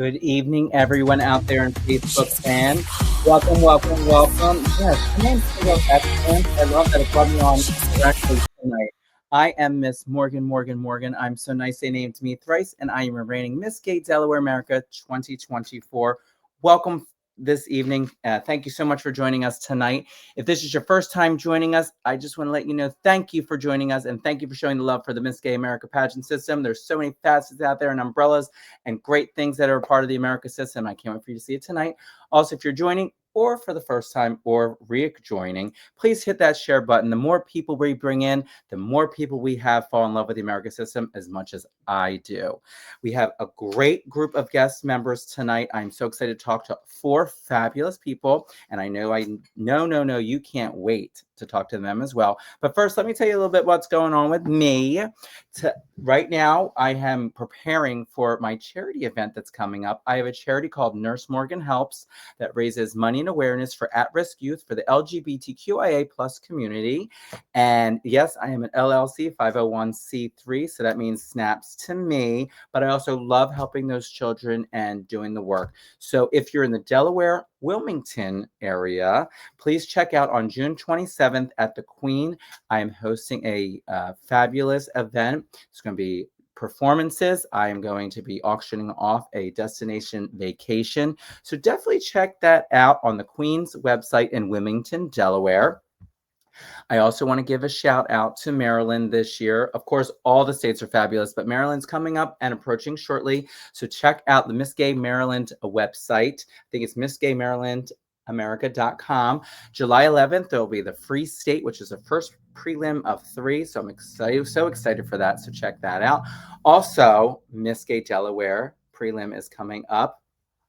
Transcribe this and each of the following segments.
Good evening, everyone out there in Facebook land. Welcome, welcome, welcome. Yes, my name's Kendall Excellence. I love that it brought me on directly tonight. I am Miss Morgan. I'm so nice they named me thrice, and I am reigning Miss Gay Delaware America 2024. Welcome this evening. Thank you so much for joining us tonight. If this is your first time joining us, I just want to let you know thank you for joining us and thank you for showing the love for the Miss Gay America pageant system. There's so many facets out there and umbrellas and great things that are a part of the America system. I can't wait for you to see it tonight. Also, if you're joining or for the first time or rejoining, please hit that share button. The more people we bring in, the more people we have fall in love with the America system as much as I do. We have a great group of guest members tonight. I'm so excited to talk to four fabulous people, and I know you can't wait to talk to them as well. But first, let me tell you a little bit what's going on with me. Right now, I am preparing for my charity event that's coming up. I have a charity called Nurse Morgan Helps that raises money and awareness for at-risk youth for the LGBTQIA plus community. And yes, I am an LLC 501c3, so that means snaps to me, but I also love helping those children and doing the work. So if you're in the Delaware, Wilmington area, please check out on June 27th at the Queen. I am hosting a fabulous event. It's going to be performances. I am going to be auctioning off a destination vacation. So definitely check that out on the Queen's website in Wilmington, Delaware. I also want to give a shout out to Maryland this year. Of course, all the states are fabulous, but Maryland's coming up and approaching shortly. So check out the Miss Gay Maryland website. I think it's MissGayMarylandAmerica.com. July 11th, there will be the Free State, which is the first prelim of 3. So I'm excited, so excited for that. So check that out. Also, Miss Gay Delaware prelim is coming up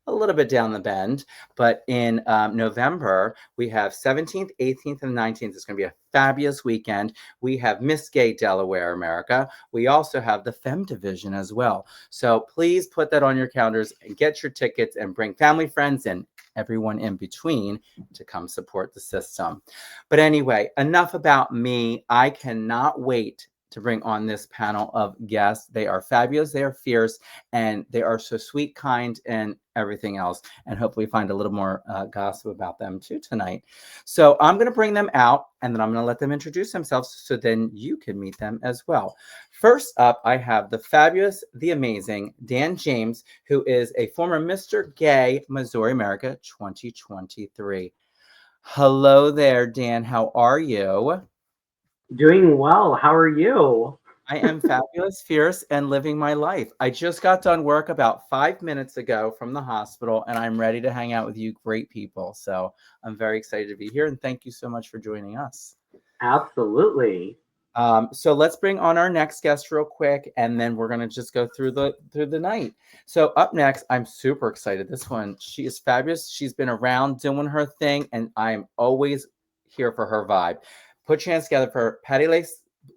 a little bit down the bend, but in November, we have 17th, 18th, and 19th. It's going to be a fabulous weekend. We have Miss Gay Delaware America. We also have the Femme Division as well. So please put that on your calendars and get your tickets and bring family, friends, and everyone in between to come support the system. But anyway, enough about me. I cannot wait to bring on this panel of guests. They are fabulous, they are fierce, and they are so sweet, kind, and everything else. And hopefully find a little more gossip about them too tonight. So I'm going to bring them out, and then I'm going to let them introduce themselves so then you can meet them as well. First up, I have the fabulous, the amazing Dan James, who is a former Mr. Gay Missouri America 2023. Hello there, Dan. How are you? Doing well. How are you? I am fabulous, fierce, and living my life. I just got done work about 5 minutes ago from the hospital, and I'm ready to hang out with you great people. So I'm very excited to be here, and thank you so much for joining us. Absolutely. So let's bring on our next guest real quick, and then we're gonna just go through the night. So up next, I'm super excited. This one, she is fabulous. She's been around doing her thing, and I'm always here for her vibe. Put your hands together for Patty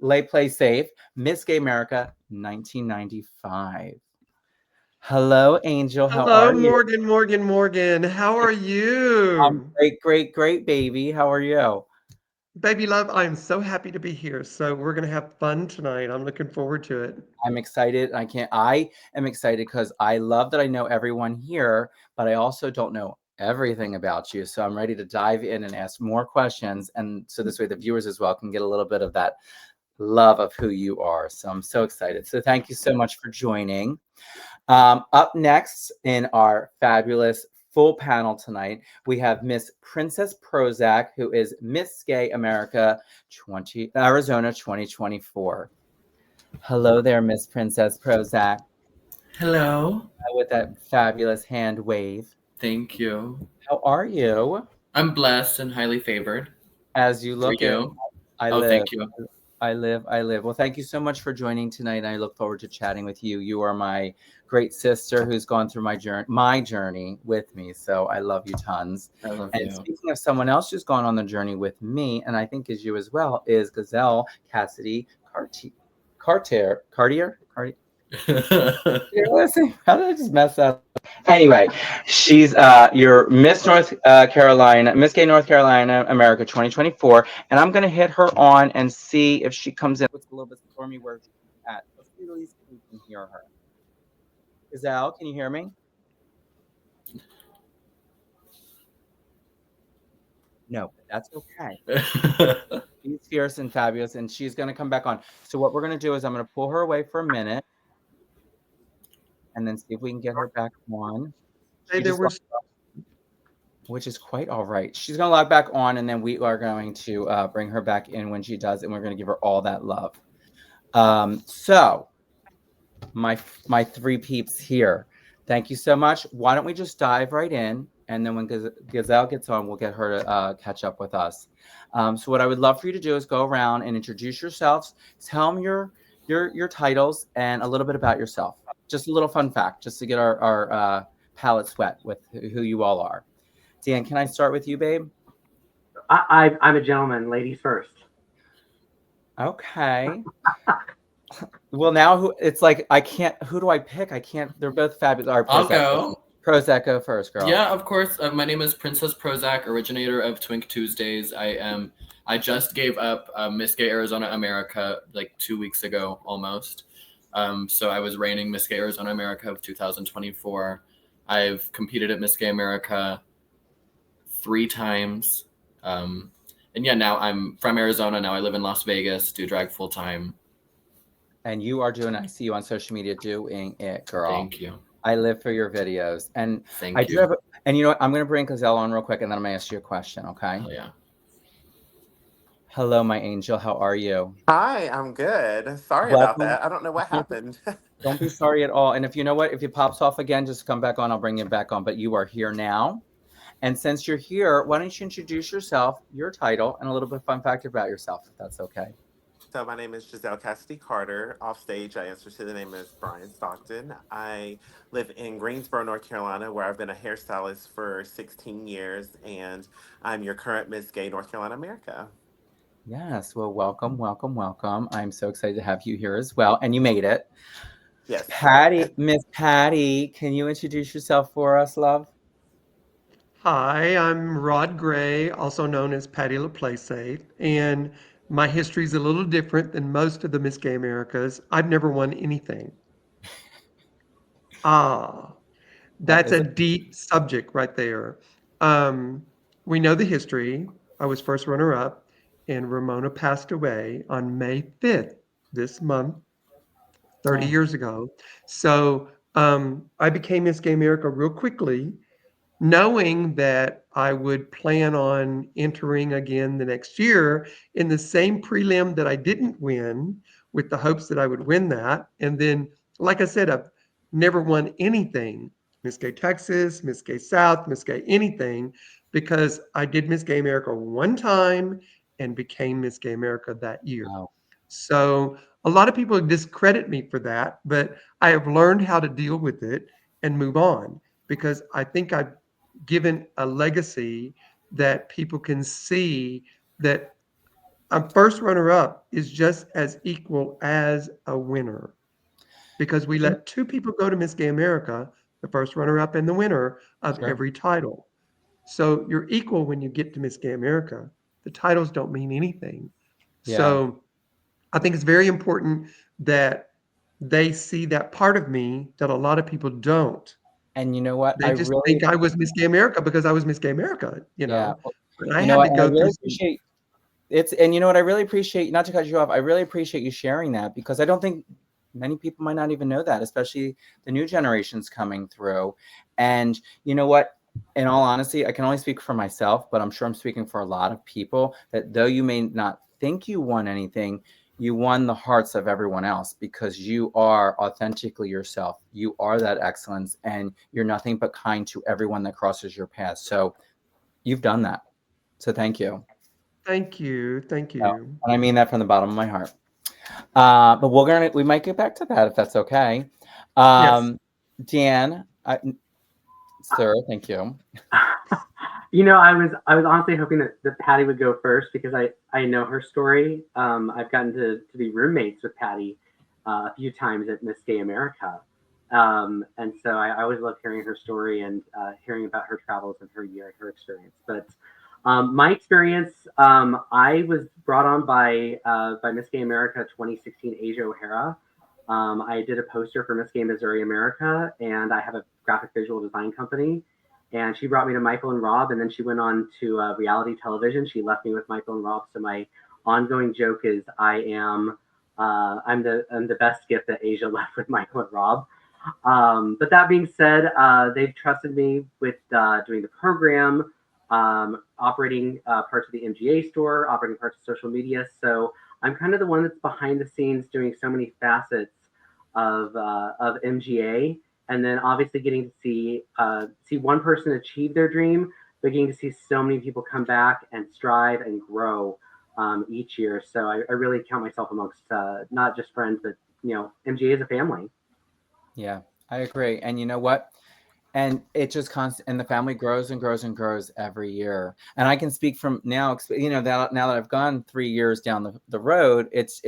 Lay Play Safe, Miss Gay America 1995. Hello, Angel. How Hello, are you? Morgan. How are I'm you? great, baby. How are you? Baby love, I'm so happy to be here. So we're gonna have fun tonight. I'm looking forward to it. I'm excited. I am excited because I love that I know everyone here, but I also don't know everything about you. So I'm ready to dive in and ask more questions. And so this way the viewers as well can get a little bit of that love of who you are. So I'm so excited. So thank you so much for joining. Up next in our fabulous full panel tonight, we have Miss Princess Prozac, who is Miss Gay America Arizona 2024. Hello there, Miss Princess Prozac. Hello. With that fabulous hand wave. Thank you. How are you? I'm blessed and highly favored. As you For look it, you? I Oh, live. thank you. I live. Well, thank you so much for joining tonight. I look forward to chatting with you. You are my great sister who's gone through my journey with me. So I love you tons. I love And you. speaking of someone else who's gone on the journey with me, and I think is you as well, is Gazelle Cassidy Cartier. Listen, how did I just mess that up? Anyway, she's your Miss North Carolina, Miss Gay North Carolina America 2024, and I'm gonna hit her on and see if she comes in. It's a little bit for me where she's at. Let's see at least if we can hear her. Gazelle, can you hear me? No, but that's okay. She's fierce and fabulous, and she's going to come back on. So what we're going to do is I'm going to pull her away for a minute, and then see if we can get her back on. Hey, She there just were which is quite all right. She's going to log back on, and then we are going to bring her back in when she does, and we're going to give her all that love. So my three peeps here, thank you so much. Why don't we just dive right in, and then when Gazelle gets on, we'll get her to catch up with us. So what I would love for you to do is go around and introduce yourselves. Tell them your titles and a little bit about yourself. Just a little fun fact, just to get our palates wet with who you all are. Dan, can I start with you, babe? I'm a gentleman. Ladies first. Okay. Well, now it's like I can't. Who do I pick? I can't. They're both fabulous. Or I'll go. Prozac, go first, girl. Yeah, of course. My name is Princess Prozac, originator of Twink Tuesdays. I just gave up Miss Gay Arizona America like 2 weeks ago, almost. So I was reigning Miss Gay Arizona America of 2024. I've competed at Miss Gay America 3 times. And yeah, now I'm from Arizona. Now I live in Las Vegas, do drag full time. And you are doing. I see you on social media doing it, girl. Thank you. I live for your videos, and Thank I you. do have. And you know what? I'm going to bring Gazelle on real quick, and then I'm going to ask you a question. Okay. Oh yeah. Hello, my angel. How are you? Hi, I'm good. Sorry about Welcome. that. I don't know what happened. Don't be sorry at all. And if you know what, if it pops off again, just come back on. I'll bring you back on. But you are here now. And since you're here, why don't you introduce yourself, your title, and a little bit of fun fact about yourself, if that's okay. So my name is Giselle Cassidy Carter. Off stage, I answer to the name as Brian Stockton. I live in Greensboro, North Carolina, where I've been a hairstylist for 16 years, and I'm your current Miss Gay North Carolina America. Yes. Well, welcome, welcome, welcome. I'm so excited to have you here as well. And you made it. Yes. Patty, Miss Patty, can you introduce yourself for us, love? Hi, I'm Rod Gray, also known as Patty LaPlace, and my history is a little different than most of the Miss Gay Americas. I've never won anything. That's a deep subject right there. We know the history. I was first runner-up, and Ramona passed away on May 5th this month, 30 years ago. So I became Miss Gay America real quickly, knowing that I would plan on entering again the next year in the same prelim that I didn't win, with the hopes that I would win that. And then, like I said, I've never won anything, Miss Gay Texas, Miss Gay South, Miss Gay anything, because I did Miss Gay America one time and became Miss Gay America that year. Wow. So a lot of people discredit me for that, but I have learned how to deal with it and move on, because I think I've given a legacy that people can see that a first runner-up is just as equal as a winner, because we let 2 people go to Miss Gay America, the first runner-up and the winner of Sure. every title. So you're equal when you get to Miss Gay America. The titles don't mean anything. Yeah. So I think it's very important that they see that part of me that a lot of people don't. And you know what? They just think I was Miss Gay America because I was Miss Gay America, you know. Yeah. But I You know had what? to And I go really through some, appreciate it's, and you know what? I really appreciate, not to cut you off, I really appreciate you sharing that, because I don't think many people might not even know that, especially the new generations coming through. And you know what? In all honesty, I can only speak for myself, but I'm sure I'm speaking for a lot of people, that though you may not think you won anything, you won the hearts of everyone else, because you are authentically yourself. You are that excellence, and you're nothing but kind to everyone that crosses your path. So you've done that. So thank you. thank you. And I mean that from the bottom of my heart. But we might get back to that if that's okay. Dan, sir, thank you. You know, I was honestly hoping that Patty would go first, because I know her story. I've gotten to be roommates with Patty a few times at Miss Gay America. And so I always love hearing her story and hearing about her travels and her year and her experience. But my experience, I was brought on by Miss Gay America 2016, Asia O'Hara. I did a poster for Miss Gay Missouri America, and I have a graphic visual design company. and she brought me to Michael and Rob, and then she went on to reality television. She left me with Michael and Rob. So my ongoing joke is I'm the best gift that Asia left with Michael and Rob. But that being said, they've trusted me with doing the program, operating parts of the MGA store, operating parts of social media. So I'm kind of the one that's behind the scenes doing so many facets of MGA, and then obviously getting to see one person achieve their dream, but getting to see so many people come back and strive and grow each year. So I really count myself amongst not just friends, but MGA is a family. Yeah, I agree. And you know what? And it just constant, and the family grows and grows and grows every year. And I can speak from now, that now that I've gone 3 years down the road, that's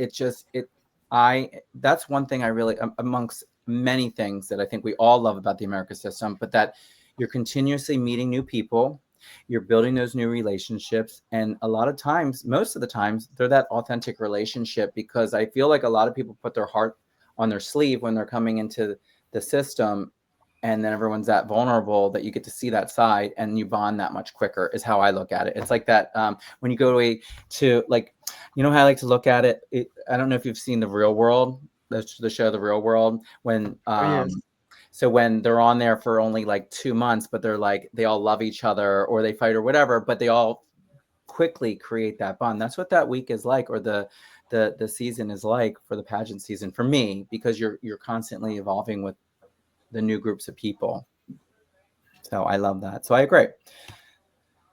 one thing I really, amongst many things that I think we all love about the America system, but that you're continuously meeting new people, you're building those new relationships. And a lot of times, most of the times, they're that authentic relationship, because I feel like a lot of people put their heart on their sleeve when they're coming into the system, and then everyone's that vulnerable that you get to see that side and you bond that much quicker, is how I look at it. It's like that when you go to like, how I like to look at it, I don't know if you've seen The Real World, the show The Real World, when Yes. so when they're on there for only like 2 months, but they're like, they all love each other or they fight or whatever, but they all quickly create that bond. That's what that week is like, or the season is like for the pageant season for me, because you're constantly evolving with the new groups of people. So I love that. So I agree.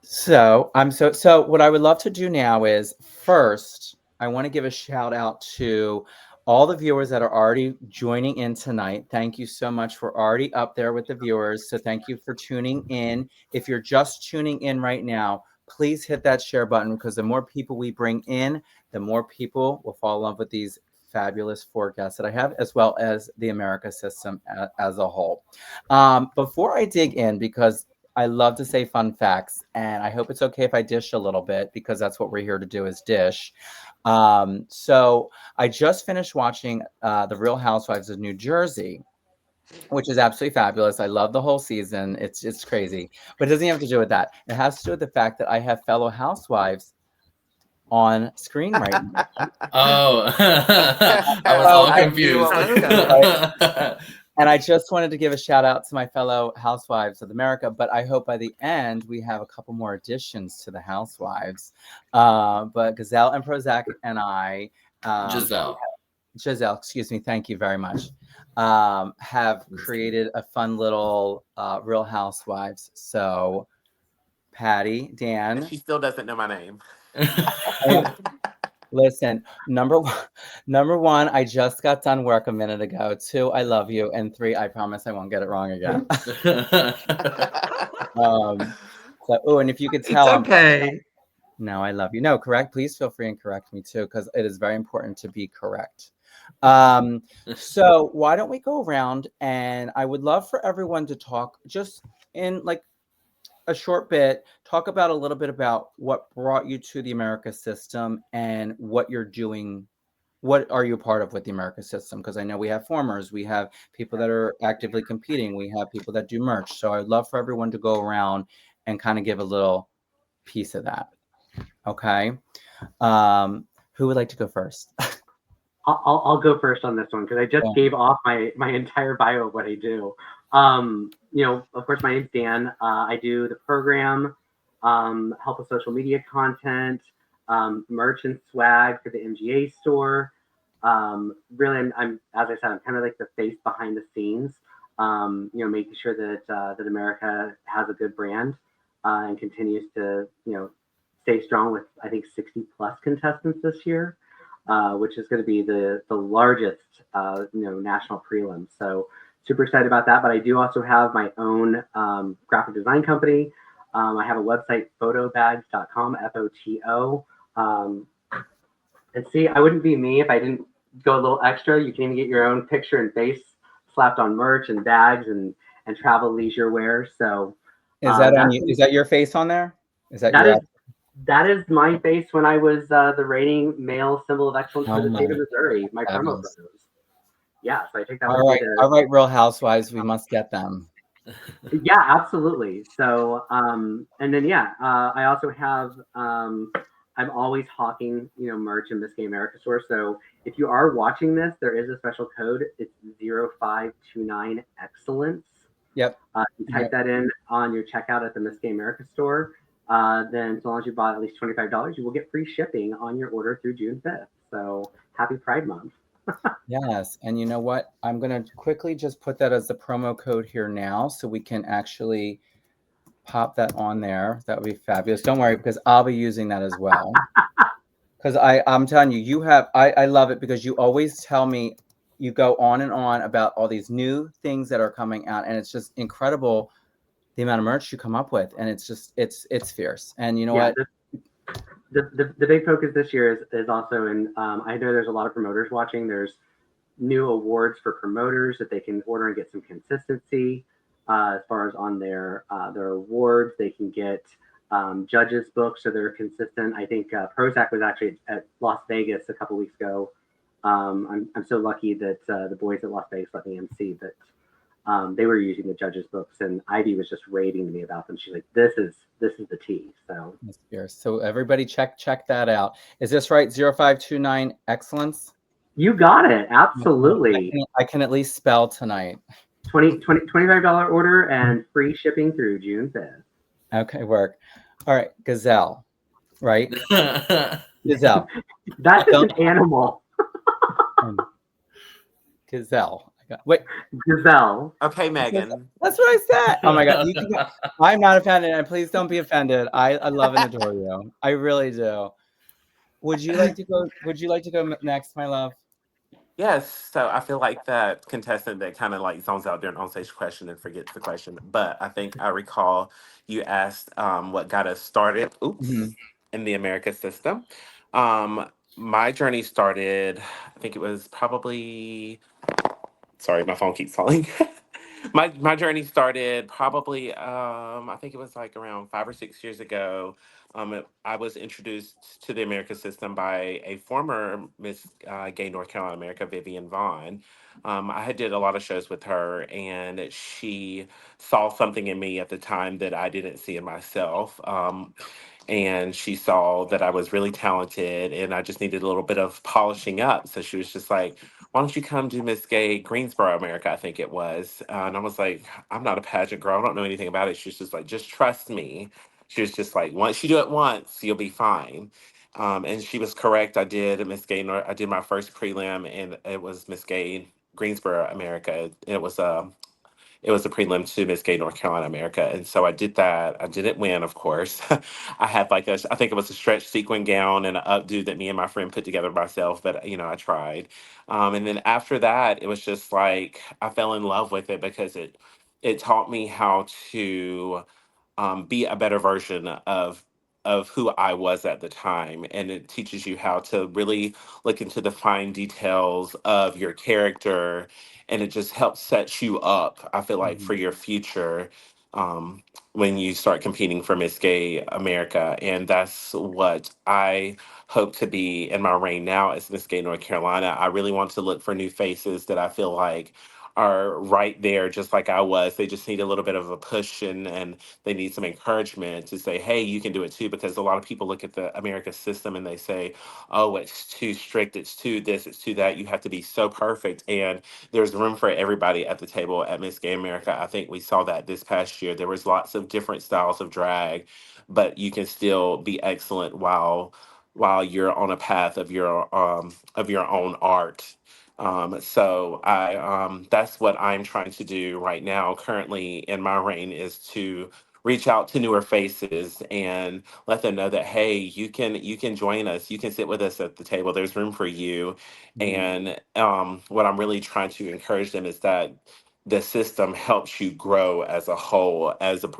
So so what I would love to do now is, first, I want to give a shout out to all the viewers that are already joining in tonight. Thank you so much for already up there with the viewers. So thank you for tuning in. If you're just tuning in right now, please hit that share button, because the more people we bring in, the more people will fall in love with these fabulous 4 guests that I have, as well as the America system as a whole. Before I dig in, because I love to say fun facts, and I hope it's okay if I dish a little bit, because that's what we're here to do, is dish. So I just finished watching The Real Housewives of New Jersey, which is absolutely fabulous. I love the whole season. It's crazy, but it doesn't have to do with that. It has to do with the fact that I have fellow housewives on screen right now. Oh, I was all confused. And I just wanted to give a shout out to my fellow housewives of America, but I hope by the end we have a couple more additions to the housewives. But Gazelle and Prozac and I, Giselle, excuse me, thank you very much, have created a fun little Real Housewives. So Patty, Dan. She still doesn't know my name. Listen, number one, I just got done work a minute ago. 2, I love you. And 3, I promise I won't get it wrong again. And if you could tell, it's okay. No, I love you. No, correct. Please feel free and correct me too, because it is very important to be correct. So why don't we go around, and I would love for everyone to talk just in like a short bit, talk about a little bit about what brought you to the America system and what you're doing. What are you a part of with the America system? Because I know we have formers, we have people that are actively competing, we have people that do merch. So I'd love for everyone to go around and kind of give a little piece of that. Okay. Who would like to go first? I'll go first on this one, because I just gave off my entire bio of what I do. Of course, my name's Dan. I do the program, help with social media content, merch and swag for the MGA store. Really, I'm as I said, I'm kind of like the face behind the scenes. Making sure that America has a good brand and continues to stay strong with, I think, 60 plus contestants this year, which is going to be the largest national prelim. So super excited about that. But I do also have my own graphic design company. I have a website, photobags.com, FOTO. And see, I wouldn't be me if I didn't go a little extra. You can even get your own picture and face slapped on merch and bags and travel leisure wear. So is that on you? Is that your face on there? That is my face when I was the reigning male symbol of excellence for the state of Missouri. My promo photos. Yeah, so I take that. All right, Real Housewives, we must get them. Yeah, absolutely. So, and then yeah, I also have I'm always hawking, merch in Miss Gay America store. So if you are watching this, there is a special code. It's 0529 excellence. Yep. You type that in on your checkout at the Miss Gay America store. Then as long as you bought at least $25, you will get free shipping on your order through June 5th. So happy Pride Month. Yes. And you know what? I'm going to quickly just put that as the promo code here now so we can actually pop that on there. That would be fabulous. Don't worry, because I'll be using that as well. Because I'm telling you, I love it because you always tell me, you go on and on about all these new things that are coming out, and it's just incredible the amount of merch you come up with, and it's fierce. And you know Yeah, what? the big focus this year is also in, I know there's a lot of promoters watching. There's new awards for promoters that they can order and get some consistency as far as on their awards. They can get judges books so they're consistent. I think Prozac was actually at Las Vegas a couple weeks ago. I'm so lucky that the boys at Las Vegas let me MC, but they were using the judges books, and Ivy was just raving me about them. She's like, "This is the tea." So It's fierce. So everybody check that out. Is this right? 0529 excellence. you got it, absolutely. I can at least spell tonight. $25 order and free shipping through June 5th. Okay, work. All right, gazelle, right? Gazelle. That's an animal. Gazelle. Wait, Gazelle. Okay, Megan. that's what I said. Oh my God, I'm not offended, and please don't be offended. I love and adore you. I really do. Would you like to go? Would you like to go next, my love? Yes, so I feel like that contestant that kind of like zones out during on stage question and forgets the question. But I think I recall you asked what got us started. Oops, Mhm. in the America system. My journey started. I think it was probably. Sorry, my phone keeps falling. My journey started probably I think it was like around 5 or 6 years ago. I was introduced to the America system by a former Miss Gay North Carolina America, Vivian Vaughn. I had did a lot of shows with her, and she saw something in me at the time that I didn't see in myself. And she saw that I was really talented and I just needed a little bit of polishing up. So she was just like, why don't you come do Miss Gay Greensboro, America? I think it was. And I was like, I'm not a pageant girl. I don't know anything about it. She's just like, just trust me. She was just like, once you do it once, you'll be fine. And she was correct. I did Miss Gay. I did my first prelim, and it was Miss Gay Greensboro, America. It was a prelim to Miss Gay North Carolina America. And so I did that. I didn't win, of course. I had like I think it was a stretch sequin gown and an updo that me and my friend put together myself, but I tried. And then after that, it was just like I fell in love with it because it taught me how to be a better version of who I was at the time, and it teaches you how to really look into the fine details of your character, and it just helps set you up. I feel like for Mhm. your future. When you start competing for Miss Gay America, and that's what I hope to be in my reign now as Miss Gay North Carolina. I really want to look for new faces that I feel like are right there, just like I was. They just need a little bit of a push, and they need some encouragement to say, hey, you can do it too. Because a lot of people look at the America system and they say, oh, it's too strict, it's too this, it's too that. You have to be so perfect. And there's room for everybody at the table at Miss Gay America. I think we saw that this past year. There was lots of different styles of drag, but you can still be excellent while you're on a path of your own art. So I that's what I'm trying to do right now. Currently in my reign is to reach out to newer faces and let them know that hey, you can join us. You can sit with us at the table. There's room for you. Mhm. And what I'm really trying to encourage them is that the system helps you grow as a whole,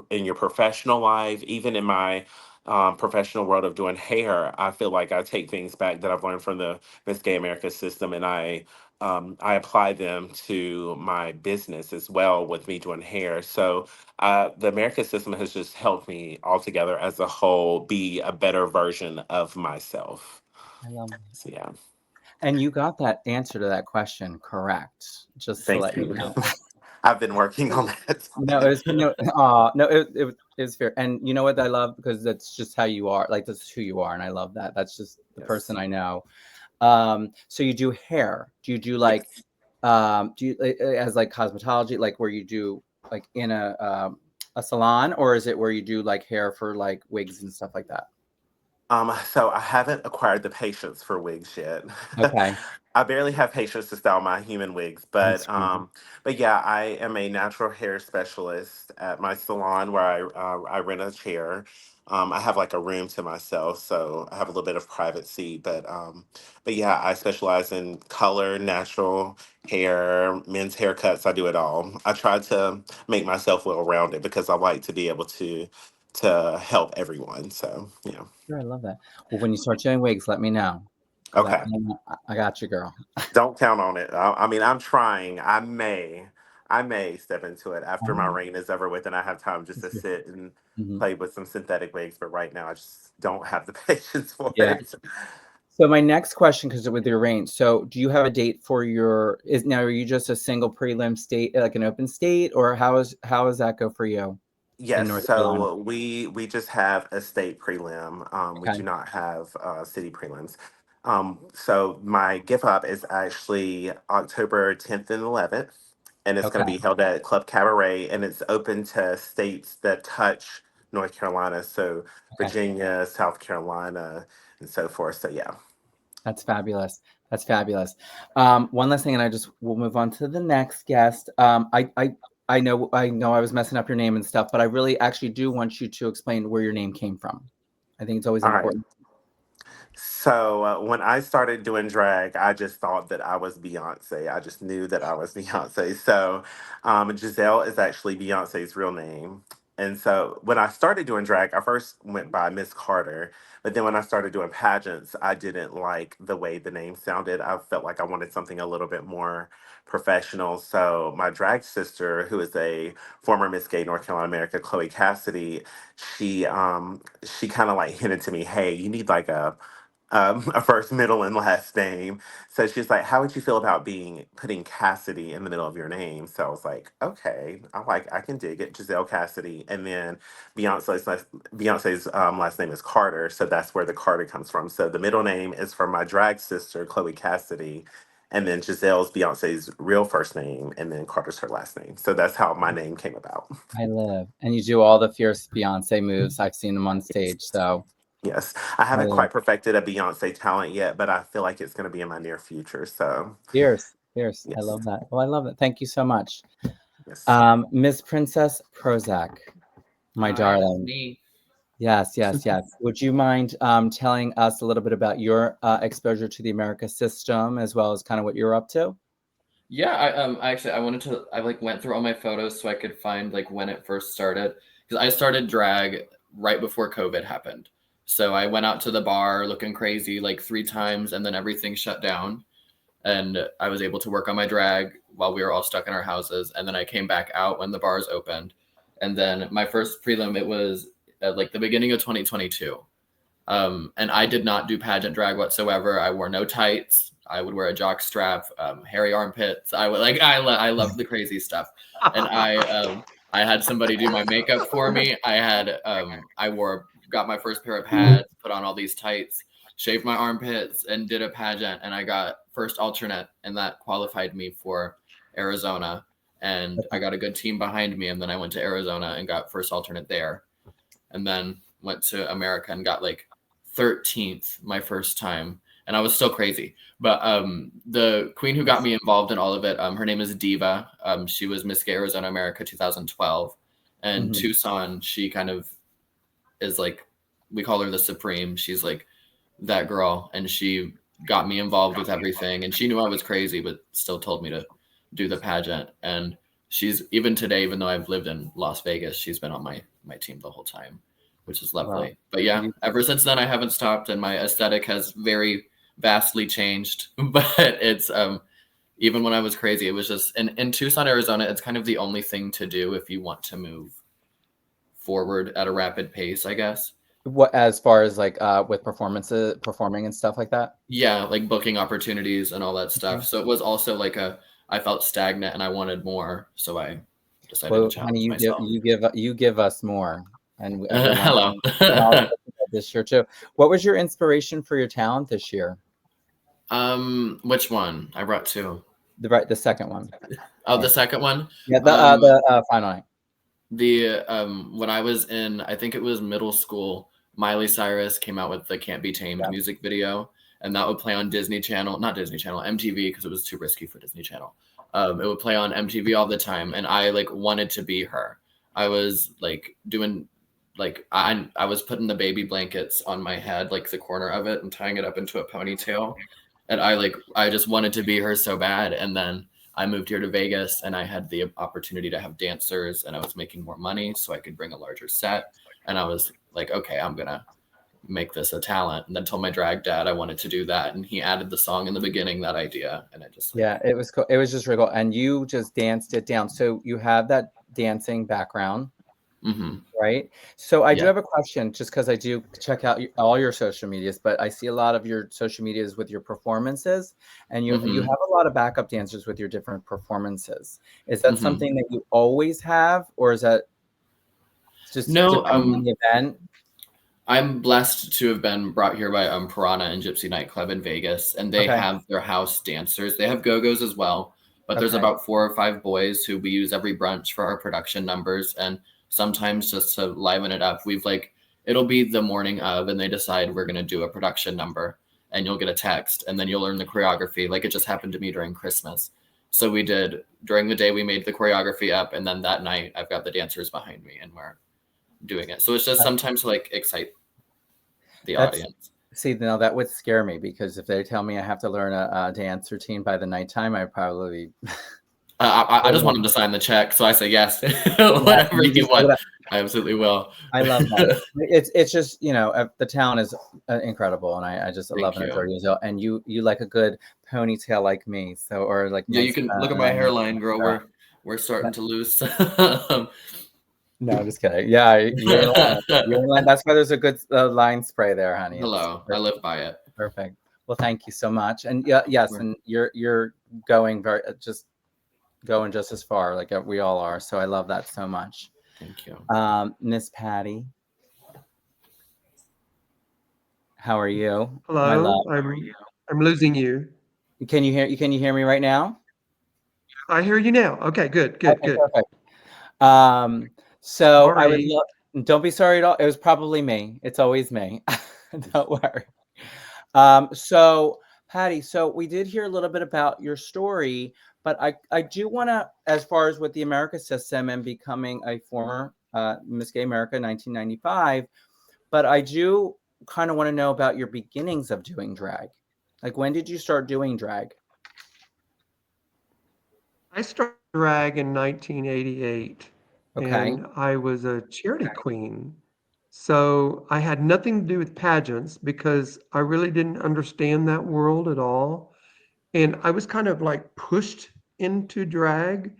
in your professional life, even in my professional world of doing hair. I feel like I take things back that I've learned from the Miss Gay America system, and I apply them to my business as well with me doing hair. So the America system has just helped me altogether as a whole be a better version of myself. I love it. So yeah, And you got that answer to that question correct, just to thank let you you. know. I've been working on that. No, it was fair. And you know what I love, because that's just how you are. Like, that's who you are, and I love that. That's just the person Yes. I know. So you do hair. Do you do like Yes. do you as like cosmetology, like where you do like in a salon, or is it where you do like hair for like wigs and stuff like that? So I haven't acquired the patience for wigs yet. Okay. I barely have patience to style my human wigs, That's crazy. but yeah, I am a natural hair specialist at my salon where I rent a chair. I have like a room to myself, so I have a little bit of privacy. But yeah, I specialize in color, natural hair, men's haircuts. I do it all. I try to make myself well rounded because I like to be able to help everyone. So yeah. Sure, I love that. Well, when you start doing wigs, let me know. Because Okay. I got you, girl. Don't count on it. I mean, I'm trying. I may step into it after my Oh, reign is over with, and I have time just to sit and mhm. play with some synthetic wigs. But right now, I just don't have the patience for Yeah. it. So my next question, because with your range, so do you have a date for your, is now, are you just a single prelim state, like an open state, or how does that go for you in Yes, North Carolina? so we just have a state prelim. We Okay. do not have city prelims. So my gift up is actually October 10th and 11th, and it's going Okay. to be held at Club Cabaret, and it's open to states that touch North Carolina, so Okay. Virginia, South Carolina, and so forth. So yeah. That's fabulous. That's fabulous. One last thing, and we'll move on to the next guest. I know I was messing up your name and stuff, but I really actually do want you to explain where your name came from. I think it's always All right. important. So when I started doing drag, I just thought that I was Beyonce. I just knew that I was Beyonce. So Giselle is actually Beyonce's real name. And so when I started doing drag, I first went by Miss Carter. But then when I started doing pageants, I didn't like the way the name sounded. I felt like I wanted something a little bit more professional. So my drag sister, who is a former Miss Gay North Carolina America, Chloe Cassidy, she kind of like hinted to me, hey, you need like a first, middle, and last name. So she's like, "How would you feel about being putting Cassidy in the middle of your name?" So I was like, "Okay, I can dig it, Giselle Cassidy." And then Beyonce's last name is Carter, so that's where the Carter comes from. So the middle name is from my drag sister, Chloe Cassidy, and then Giselle's Beyonce's real first name, and then Carter's her last name. So that's how my name came about. I live, and you do all the fierce Beyonce moves. I've seen them on stage, so Yes, I I haven't live. quite perfected a Beyonce talent yet, but I feel like it's going to be in my near future. So, Fierce, fierce. I yes, love that. Well, I love it. Thank you so much. yes. Miss Princess Prozac, my Hi, that's darling. me. Yes, yes, yes. Would you mind telling us a little bit about your exposure to the America system, as well as kind of what you're up to? Yeah, I wanted to I like went through all my photos so I could find like when it first started because I started drag right before COVID happened. So I went out to the bar looking crazy like 3 times and then everything shut down and I was able to work on my drag while we were all stuck in our houses and then I came back out when the bars opened. And then my first prelim it was at like the beginning of 2022. And I did not do pageant drag whatsoever. I wore no tights. I would wear a jock strap, hairy armpits. I would like I love the crazy stuff. And I had somebody do my makeup for me. Got my first pair of pads, put on all these tights, shaved my armpits, and did a pageant. And I got first alternate, and that qualified me for Arizona. And I got a good team behind me. And then I went to Arizona and got first alternate there. And then went to America and got like 13th my first time and I was still crazy but the queen who got me involved in all of it her name is Diva. She was Miss Gay Arizona America 2012 and Mhm. Tucson she kind of is like we call her the supreme. She's like that girl and she got me involved with everything and she knew I was crazy but still told me to do the pageant and she's even today even though I've lived in Las Vegas she's been on my team the whole time which is Wow. lovely. But yeah, You- ever since then I haven't stopped and my aesthetic has very vastly changed. But it's even when I was crazy, it was just in Tucson, Arizona, it's kind of the only thing to do if you want to move forward at a rapid pace, I guess. What, as far as like with performing and stuff like that? Yeah, like booking opportunities and all that stuff. Okay. So it was also like I felt stagnant and I wanted more. So I decided Well, to challenge honey, myself. you give us more, and everyone Hello. and I'll talk about this year too. What was your inspiration for your talent this year? Which one? I brought two. The second one. Oh, the second one. Yeah, Um, the final night. The when I was in, I think it was middle school, Miley Cyrus came out with the Can't Be Tamed Yeah. music video, and that would play on Disney Channel, not Disney Channel, MTV, because it was too risky for Disney Channel. It would play on MTV all the time, and I like wanted to be her. I was like doing like I was putting the baby blankets on my head, like the corner of it, and tying it up into a ponytail, and I just wanted to be her so bad, and then I moved here to Vegas and I had the opportunity to have dancers and I was making more money so I could bring a larger set. And I was like, okay, I'm going to make this a talent. And then told my drag dad I wanted to do that. And he added the song in the beginning, that idea. And I just, Yeah, it was cool. It was just really cool. And you just danced it down. So you have that dancing background, right? So I do have a question, just because I do check out all your social medias, but I see a lot of your social medias with your performances, and you have a lot of backup dancers with your different performances. Is that something that you always have, or is that just No, depending on the event? I'm blessed to have been brought here by Piranha and Gypsy Nightclub in Vegas, and they have their house dancers. They have go-go's as well, but there's about 4 or 5 boys who we use every brunch for our production numbers, and sometimes just to liven it up, it'll be the morning of, and they decide we're going to do a production number, and you'll get a text, and then you'll learn the choreography. Like it just happened to me during Christmas. So we did, during the day, we made the choreography up, and then that night I've got the dancers behind me and we're doing it. So it's just sometimes like excite the audience. See, now that would scare me, because if they tell me I have to learn a dance routine by the nighttime, I'd probably. I just want them to sign the check, so I say yes. Whatever you want, I absolutely will. I love that. It's just, the town is incredible, and I just love and adore you. And you like a good ponytail like me, so or like you can look at my hairline, girl. We're starting to lose. No, I'm just kidding. Yeah, you're in line. That's why there's a good line spray there, honey. Hello, I live by it. Perfect. Well, thank you so much. And yes, and you're going going just as far, like we all are. So I love that so much. Thank you. Miss Patty, how are you? Hello. I'm losing you. Can you hear me right now? I hear you now. Okay, good. Perfect. So sorry. I would love, don't be sorry at all. It was probably me. It's always me. Don't worry. So Patty, so we did hear a little bit about your story, but I do want to, as far as with the America system and becoming a former Miss Gay America 1995, but I do kind of want to know about your beginnings of doing drag. Like, when did you start doing drag? I started drag in 1988. Okay. And I was a charity queen. So I had nothing to do with pageants because I really didn't understand that world at all. And I was kind of like pushed into drag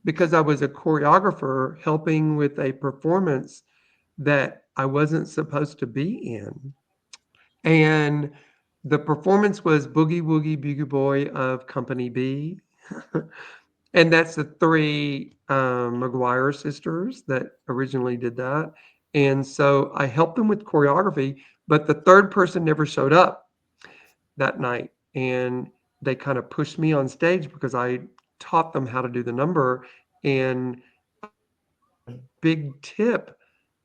because I was a choreographer helping with a performance that I wasn't supposed to be in. And the performance was Boogie Woogie Bugle Boy of Company B. And that's the 3 McGuire sisters that originally did that. And so I helped them with choreography, but the 3rd person never showed up that night. And they kind of pushed me on stage because I taught them how to do the number. And a big tip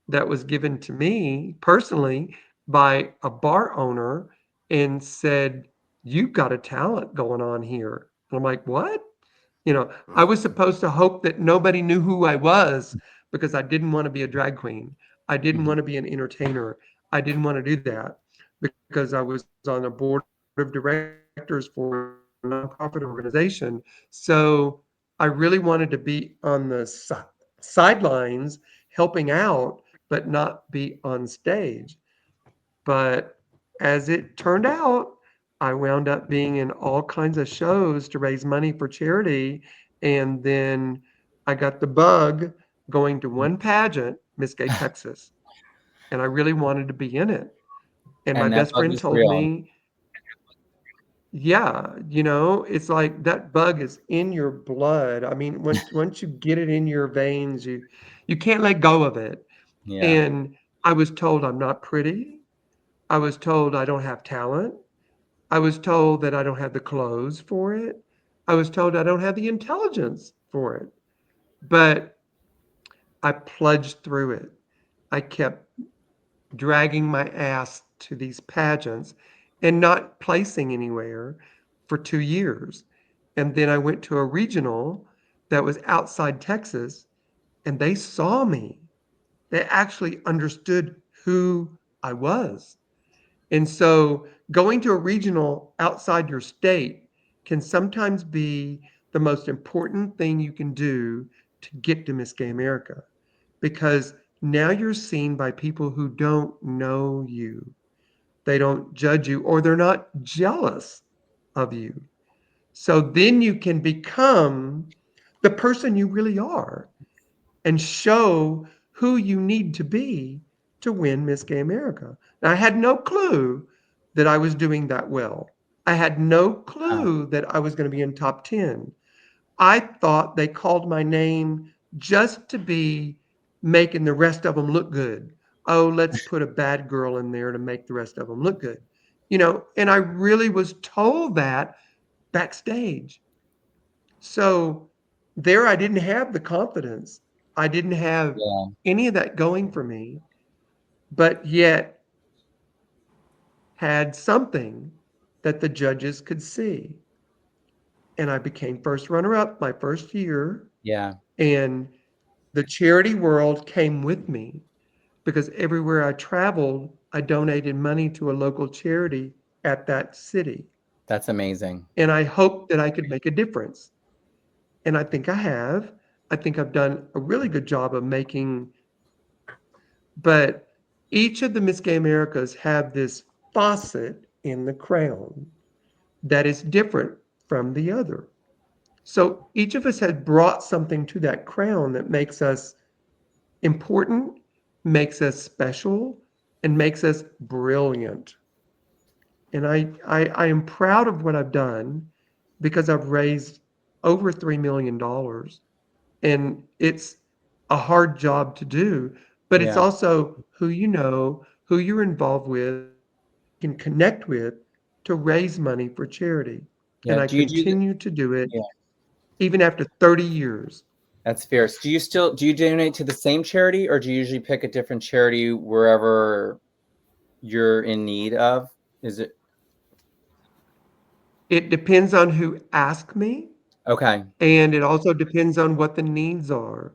that was given to me personally by a bar owner and said, "You've got a talent going on here." And I'm like, "What?" I was supposed to hope that nobody knew who I was because I didn't want to be a drag queen. I didn't want to be an entertainer. I didn't want to do that because I was on a board of directors for a nonprofit organization. So I really wanted to be on the sidelines helping out, but not be on stage. But as it turned out, I wound up being in all kinds of shows to raise money for charity. And then I got the bug going to one pageant, Miss Gay Texas. And I really wanted to be in it. And my best friend told me, yeah, you know, it's like that bug is in your blood. I mean, once you get it in your veins, you can't let go of it. Yeah. And I was told I'm not pretty. I was told I don't have talent. I was told that I don't have the clothes for it. I was told I don't have the intelligence for it. But I plunged through it. I kept dragging my ass to these pageants and not placing anywhere for 2 years. And then I went to a regional that was outside Texas, and they saw me. They actually understood who I was. And so going to a regional outside your state can sometimes be the most important thing you can do to get to Miss Gay America, because now you're seen by people who don't know you. They don't judge you, or they're not jealous of you. So then you can become the person you really are and show who you need to be to win Miss Gay America. Now, I had no clue that I was doing that well. I had no clue that I was going to be in top 10. I thought they called my name just to be making the rest of them look good. Oh, let's put a bad girl in there to make the rest of them look good. You know, and I really was told that backstage. So there I didn't have the confidence. I didn't have Yeah. any of that going for me, but yet had something that the judges could see. And I became first runner up my first year. Yeah. And the charity world came with me because everywhere I traveled, I donated money to a local charity at that city. That's amazing. And I hoped that I could make a difference. And I think I have. I think I've done a really good job of making, but each of the Miss Gay Americas have this faucet in the crown that is different from the other. So each of us has brought something to that crown that makes us important, makes us special, and makes us brilliant. And I am proud of what I've done because I've raised over $3 million. And it's a hard job to do, but it's Yeah. also who you know, who you're involved with, can connect with to raise money for charity. And Yeah. I Do you do? continue to do it Yeah. even after 30 years. That's fierce. Do you donate to the same charity, or do you usually pick a different charity wherever you're in need of? Is it It depends on who asks me, okay? and it also depends on what the needs are.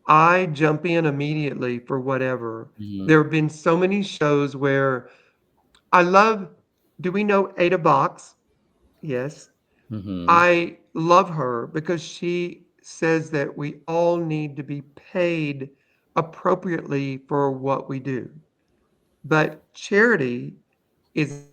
I jump in immediately for whatever. Mhm. There have been so many shows where I love, do we know Ada Box? Yes. Mhm. I love her because she says that we all need to be paid appropriately for what we do. But charity is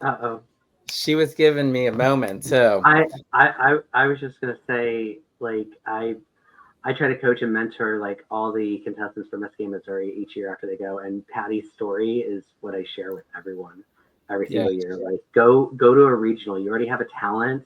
Uh-oh. She was giving me a moment too. I was just gonna say, like, I try to coach and mentor like all the contestants for Miss Gay Missouri each year after they go, and Patty's story is what I share with everyone every Yeah. single year. Like, go to a regional. You already have a talent.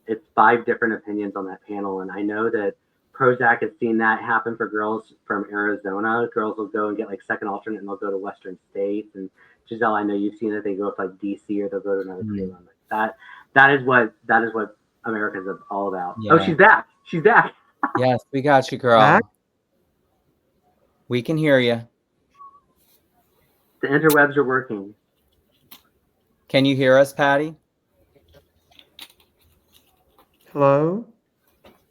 It's 5 different opinions on that panel, and I know that Prozac has seen that happen for girls from Arizona. Girls will go and get like second alternate, and they'll go to Western States. And Giselle, I know you've seen it. They go up like DC, or they'll go to another Mhm. prelim. That is what America's all about. Yeah. Oh, she's back. She's back. Yes, we got you, girl. back. We can hear you. The interwebs are working. Can you hear us, Patty? Hello?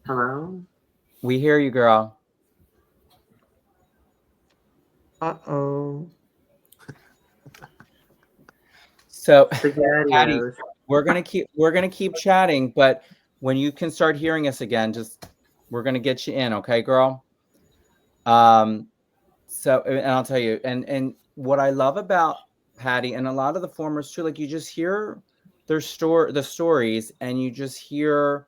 Hello. We hear you, girl. Uh-oh. So, Patty, SpaghettiOs. we're gonna keep chatting, but when you can start hearing us again, we're gonna get you in, okay, girl? So, and I'll tell you, and what I love about Patty and a lot of the formers too, like you just hear the stories, and you just hear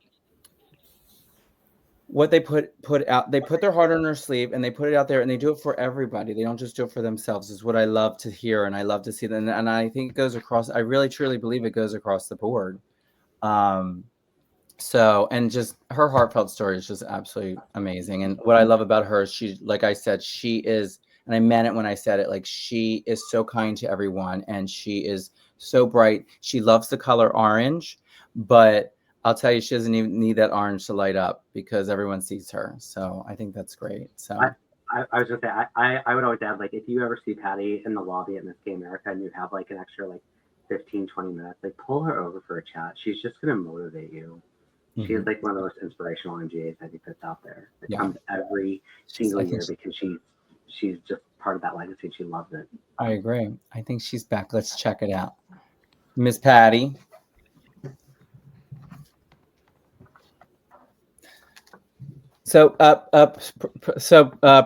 what they put out, they put their heart on their sleeve and they put it out there and they do it for everybody. They don't just do it for themselves, is what I love to hear. And I love to see that. And I think it goes across, I really truly believe it goes across the board. So, and just her heartfelt story is just absolutely amazing. And what I love about her is she, like I said, she is, and I meant it when I said it, like she is so kind to everyone and she is so bright. She loves the color orange, but I'll tell you, she doesn't even need that orange to light up because everyone sees her. So I think that's great. So I was just say I would always add, like, if you ever see Patty in the lobby at Miss Gay America and you have like an extra like 15-20 minutes, like pull her over for a chat. She's just gonna motivate you. She is like one of the most inspirational MGAs I think that's out there. It comes every single year because she's just part of that legacy. She loves it. I agree. I think she's back. Let's check it out. Miss Patty. So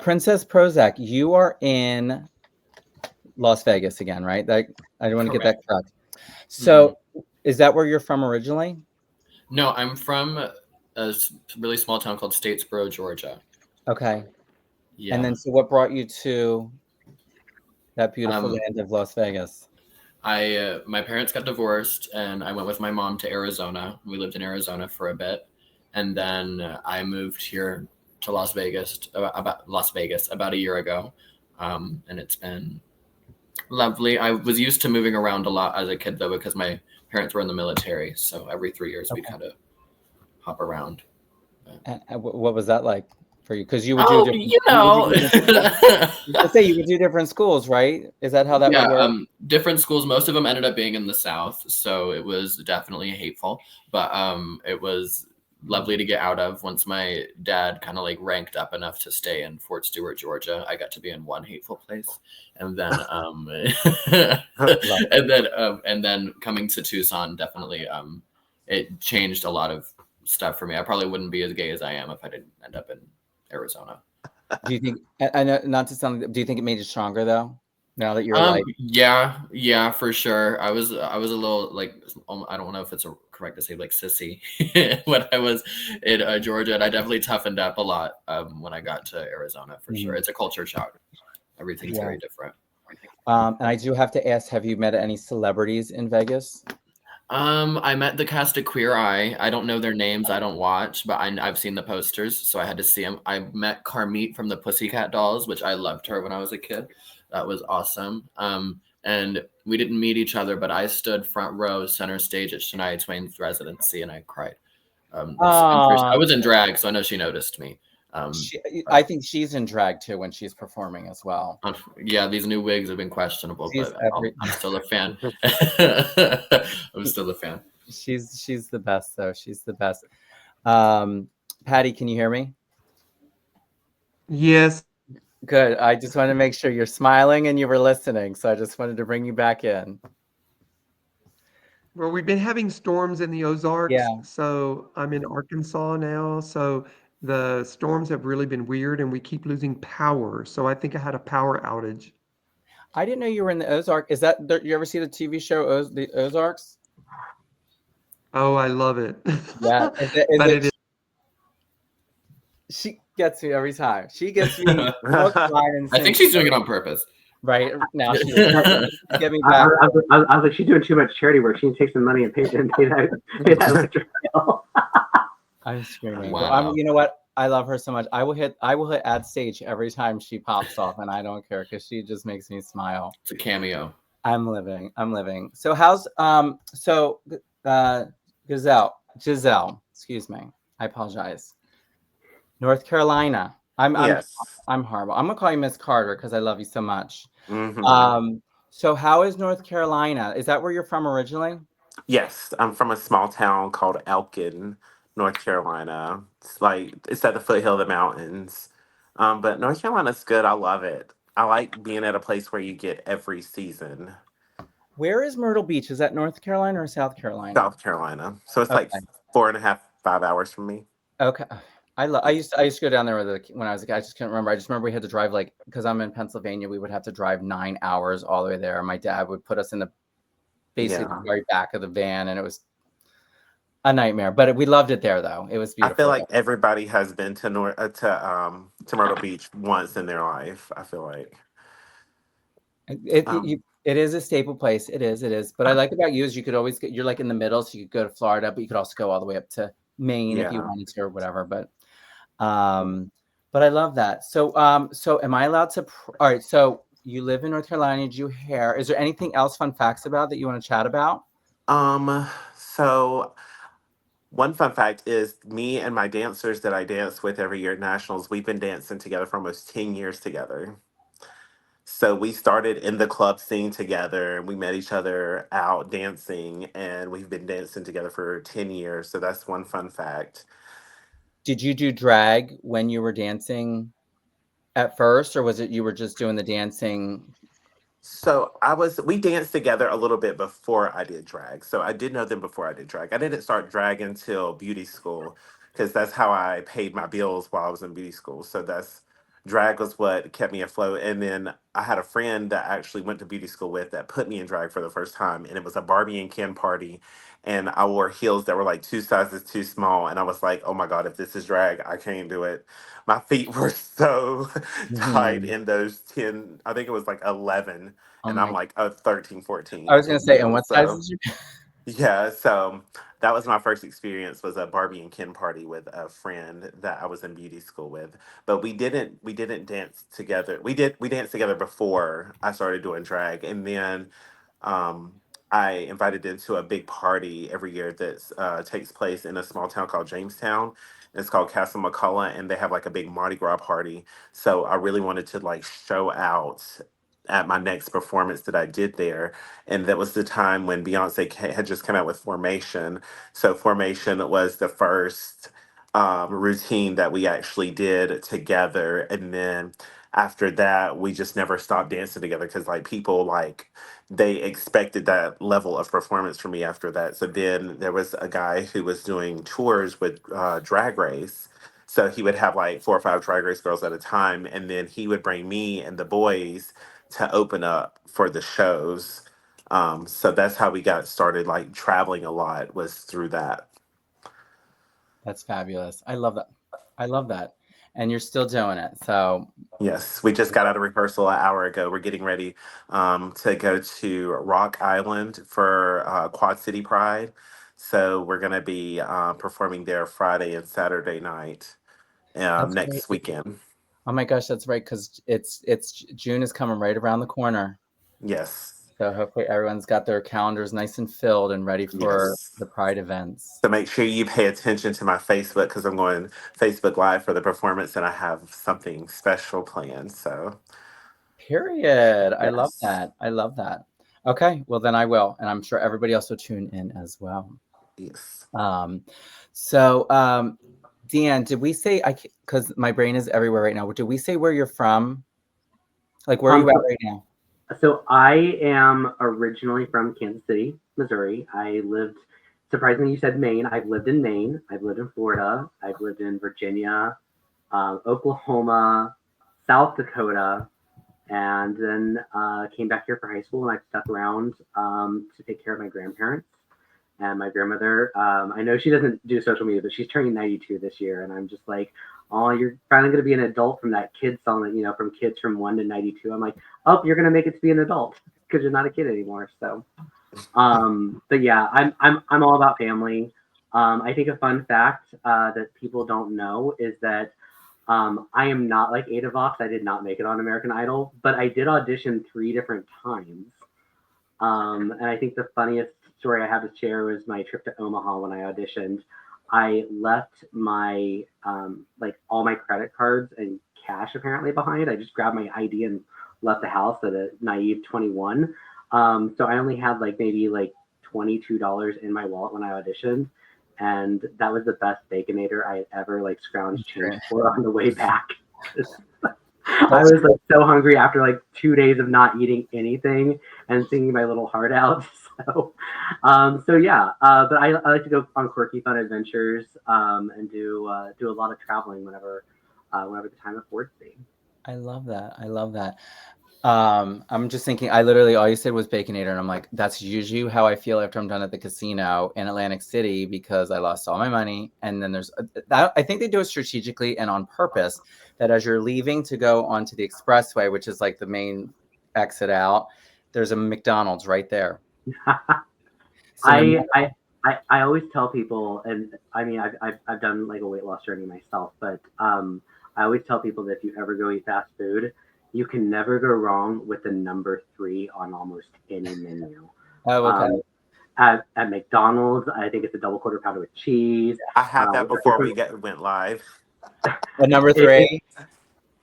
Princess Prozac, you are in Las Vegas again, right? That I don't want to get that correct. So is that where you're from originally? No, I'm from a really small town called Statesboro, Georgia. Okay. Yeah. And then, so what brought you to that beautiful land of Las Vegas? My parents got divorced, and I went with my mom to Arizona. We lived in Arizona for a bit, and then I moved here to Las Vegas about a year ago, and it's been lovely. I was used to moving around a lot as a kid, though, because my parents were in the military, so every 3 years we'd kind of hop around. And what was that like for you? Because you would do different, you would do different schools, right? Is that how that would work? Different schools. Most of them ended up being in the South, so it was definitely hateful. But it was lovely to get out of. Once my dad kind of like ranked up enough to stay in Fort Stewart, Georgia, I got to be in one hateful place, and then and then coming to Tucson definitely it changed a lot of stuff for me. I probably wouldn't be as gay as I am if I didn't end up in Arizona. Do you think? I know not to sound. Do you think it made you stronger though? Now that you're like, yeah, for sure. I was a little like, I don't know if it's correct to say like sissy when I was in Georgia, and I definitely toughened up a lot when I got to Arizona for sure. It's a culture shock. Everything's very different. And I do have to ask, have you met any celebrities in Vegas? I met the cast of Queer Eye. I don't know their names. I don't watch, but I've seen the posters, so I had to see them. I met Carmit from the Pussycat Dolls, which I loved her when I was a kid. That was awesome. And we didn't meet each other, but I stood front row, center stage at Shania Twain's residency, and I cried. I was in drag, so I know she noticed me. I think she's in drag too when she's performing as well. Yeah, these new wigs have been questionable, but I'm still a fan. I'm still a fan. She's the best, though. She's the best. Patty, can you hear me? Yes. Good. I just wanted to make sure you're smiling and you were listening, so I just wanted to bring you back in. Well, we've been having storms in the Ozarks. Yeah. So I'm in Arkansas now. So the storms have really been weird and we keep losing power. So I think I had a power outage. I didn't know you were in the Ozarks. Is that, you ever see the TV show the Ozarks? Oh, I love it. Yeah. She gets me every time. She gets me. I think she's doing it on purpose. Right now, she's get me back. I was like, she's doing too much charity work. She needs to take some money and pay that electric bill. I'm screaming. Wow. You know what? I love her so much. I will hit add stage every time she pops off, and I don't care because she just makes me smile. It's a cameo. I'm living. So how's Giselle? Excuse me. I apologize. North Carolina. I'm horrible. I'm gonna call you Miss Carter because I love you so much. Mm-hmm. So how is North Carolina? Is that where you're from originally? Yes, I'm from a small town called Elkin, North Carolina. It's at the foothill of the mountains. But North Carolina's good. I love it. I like being at a place where you get every season. Where is Myrtle Beach? Is that North Carolina or South Carolina? South Carolina. So it's like 4.5, 5 hours from me. Okay. I used to go down there when I was a kid. I just couldn't remember. I just remember we had to drive because I'm in Pennsylvania, we would have to drive 9 hours all the way there. My dad would put us in the very back of the van, and it was a nightmare, but we loved it there though. It was I feel beautiful. like everybody has been to to Myrtle Beach once in their life. I feel like. Um, It is a staple place. It is. It is. But I like about you is you could always you're like in the middle, so you could go to Florida, but you could also go all the way up to Maine if you yeah. wanted to or whatever. Um, but I love that. So am I allowed to? All right. So you live in North Carolina. You do hair. Is there anything else fun facts about that you want to chat about? So one fun fact is me and my dancers that I dance with every year at nationals. We've been dancing together for almost 10 years together. So we started in the club scene together and we met each other out dancing and we've been dancing together for 10 years. So that's one fun fact. Did you do drag when you were dancing at first, or was it you were just doing the dancing? So we danced together a little bit before I did drag. So I did know them before I did drag. I didn't start drag until beauty school because that's how I paid my bills while I was in beauty school. So drag was what kept me afloat. And then I had a friend that I actually went to beauty school with that put me in drag for the first time. And it was a Barbie and Ken party. And I wore heels that were like two sizes too small. And I was like, oh my God, if this is drag, I can't do it. My feet were so tight Mhm. in those 10, I think it was like 11 Oh and I'm my! like a 13, I 14 was gonna in say, and heels. what size So is your? yeah, so that was my first experience was a Barbie and Ken party with a friend that I was in beauty school with. But we didn't dance together. We danced together before I started doing drag. And then I invited them to a big party every year that takes place in a small town called Jamestown. It's called Castle McCullough, and they have like a big Mardi Gras party. So I really wanted to like show out at my next performance that I did there, and that was the time when had just come out with Formation. So Formation was the first routine that we actually did together, and then after that, we just never stopped dancing together because like people like they expected that level of performance from me after that. So then there was a guy who was doing tours with Drag Race. So he would have like 4 or 5 Drag Race girls at a time, and then he would bring me and the boys to open up for the shows. So that's how we got started, like traveling a lot was through that. That's fabulous. I love that. I love that. And you're still doing it. So Yes, we just got out of rehearsal an hour ago. We're getting ready to go to Rock Island for Quad City Pride. So we're going to be performing there Friday and Saturday night that's next great. weekend. Oh my gosh, that's right. Because it's June is coming right around the corner. Yes, So hopefully everyone's got their calendars nice and filled and ready for yes. the Pride events. So make sure you pay attention to my Facebook because I'm going Facebook Live for the performance and I have something special planned. So, Period. I love yes, that. I love that. Okay, well then I will, and I'm sure everybody else will tune in as well. yes. Um, so Deanne, did we say because my brain is everywhere right now? Did we say where you're from? Like where are you at So, right now? so I am originally from Kansas City, Missouri. I lived, surprisingly, you said Maine. I've lived in Maine. I've lived in Florida. I've lived in Virginia, Oklahoma, South Dakota, and then came back here for high school. And I stuck around to take care of my grandparents and my grandmother. I know she doesn't do social media, but she's turning 92 this year, and I'm just like, oh, you're finally going to be an adult from that kid song that from kids from 1 to 92. I'm like, oh, you're going to make it to be an adult because you're not a kid anymore. So, but yeah, I'm all about family. I think a fun fact that people don't know is that I am not like Ada Vox. I did not make it on American Idol, but I did audition 3 different times. And I think the funniest story I have to share was my trip to Omaha when I auditioned. I left my like all my credit cards and cash apparently behind. I just grabbed my ID and left the house at a naive 21. So I only had like maybe like $22 in my wallet when I auditioned. And that was the best Baconator I had ever like scrounged change for on the way back. I was like so hungry after like 2 days of not eating anything and singing my little heart out. So yeah. But I like to go on quirky, fun adventures and do a lot of traveling whenever the time affords me. I love that. I love that. I'm just thinking, I literally, all you said was Baconator, and I'm like, that's usually how I feel after I'm done at the casino in Atlantic City because I lost all my money. And then there's, I think they do it strategically and on purpose that as you're leaving to go onto the expressway, which is like the main exit out, there's a McDonald's right there. So I always tell people, and I mean, I've done like a weight loss journey myself, but I always tell people that if you ever go eat fast food, you can never go wrong with the number 3 on almost any menu. Oh, okay. At McDonald's, I think it's a double quarter pounder with cheese. I had that before we went live. At number 3.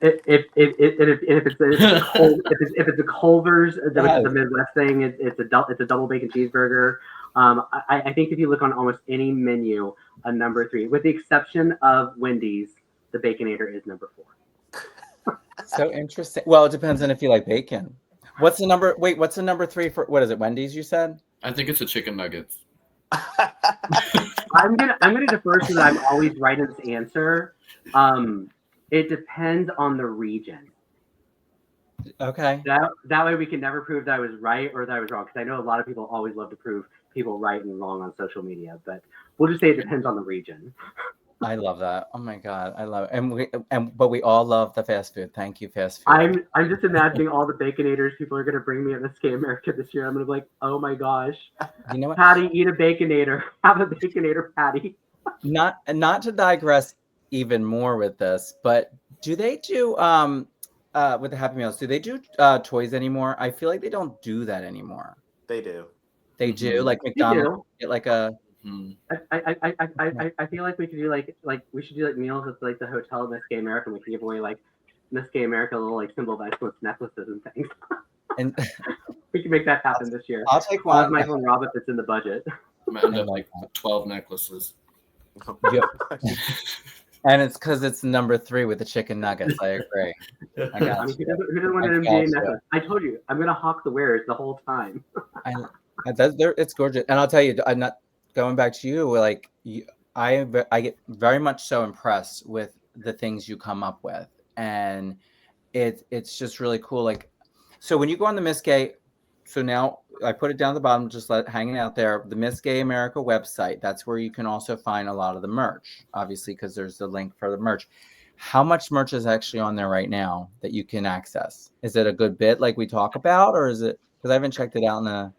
If it's a Culver's, which is a Midwest thing, it's a double bacon cheeseburger. I think if you look on almost any menu, a number 3, with the exception of Wendy's, the Baconator is number 4. So interesting. Well, it depends on if you like bacon. What's the number? Wait, what's the number 3 for? What is it? Wendy's? You said? I think it's the chicken nuggets. I'm gonna defer to that. I'm always right in this answer. It depends on the region. Okay. That way we can never prove that I was right or that I was wrong, because I know a lot of people always love to prove people right and wrong on social media, but we'll just say it depends on the region. I love that. Oh my God, I love it. But we all love the fast food. Thank you, fast food. I'm just imagining all the Baconators people are gonna bring me at Miss Gay America this year. I'm gonna be like, oh my gosh, You know what? Patty, eat a Baconator. Have a Baconator patty. Not to digress even more with this, but do they do with the Happy Meals? Do they do toys anymore? I feel like they don't do that anymore. They do. They do, like They McDonald's. do. Get like a I feel like we could do like we should do like meals at like the hotel at Miss Gay America, and we can give away like Miss Gay America little like symbol of excellence necklaces and things. and We can make that happen this year. I'll take one. Michael and Rob if it's in the budget. I'm gonna end up like 12 necklaces. Yep. And it's because it's number 3 with the chicken nuggets. I agree. I got I mean, you. who doesn't want I an got MGA you. necklace? I told you, I'm gonna hawk the wares the whole time. It's gorgeous, and I'll tell you, I'm not going back to you. Like, I get very much so impressed with the things you come up with, and it's just really cool. Like, so when you go on the Miss Gay, so now I put it down at the bottom, just hanging out there. The Miss Gay America website. That's where you can also find a lot of the merch, obviously, because there's the link for the merch. How much merch is actually on there right now that you can access? Is it a good bit, like we talk about, or is it? Because I haven't checked it out in a.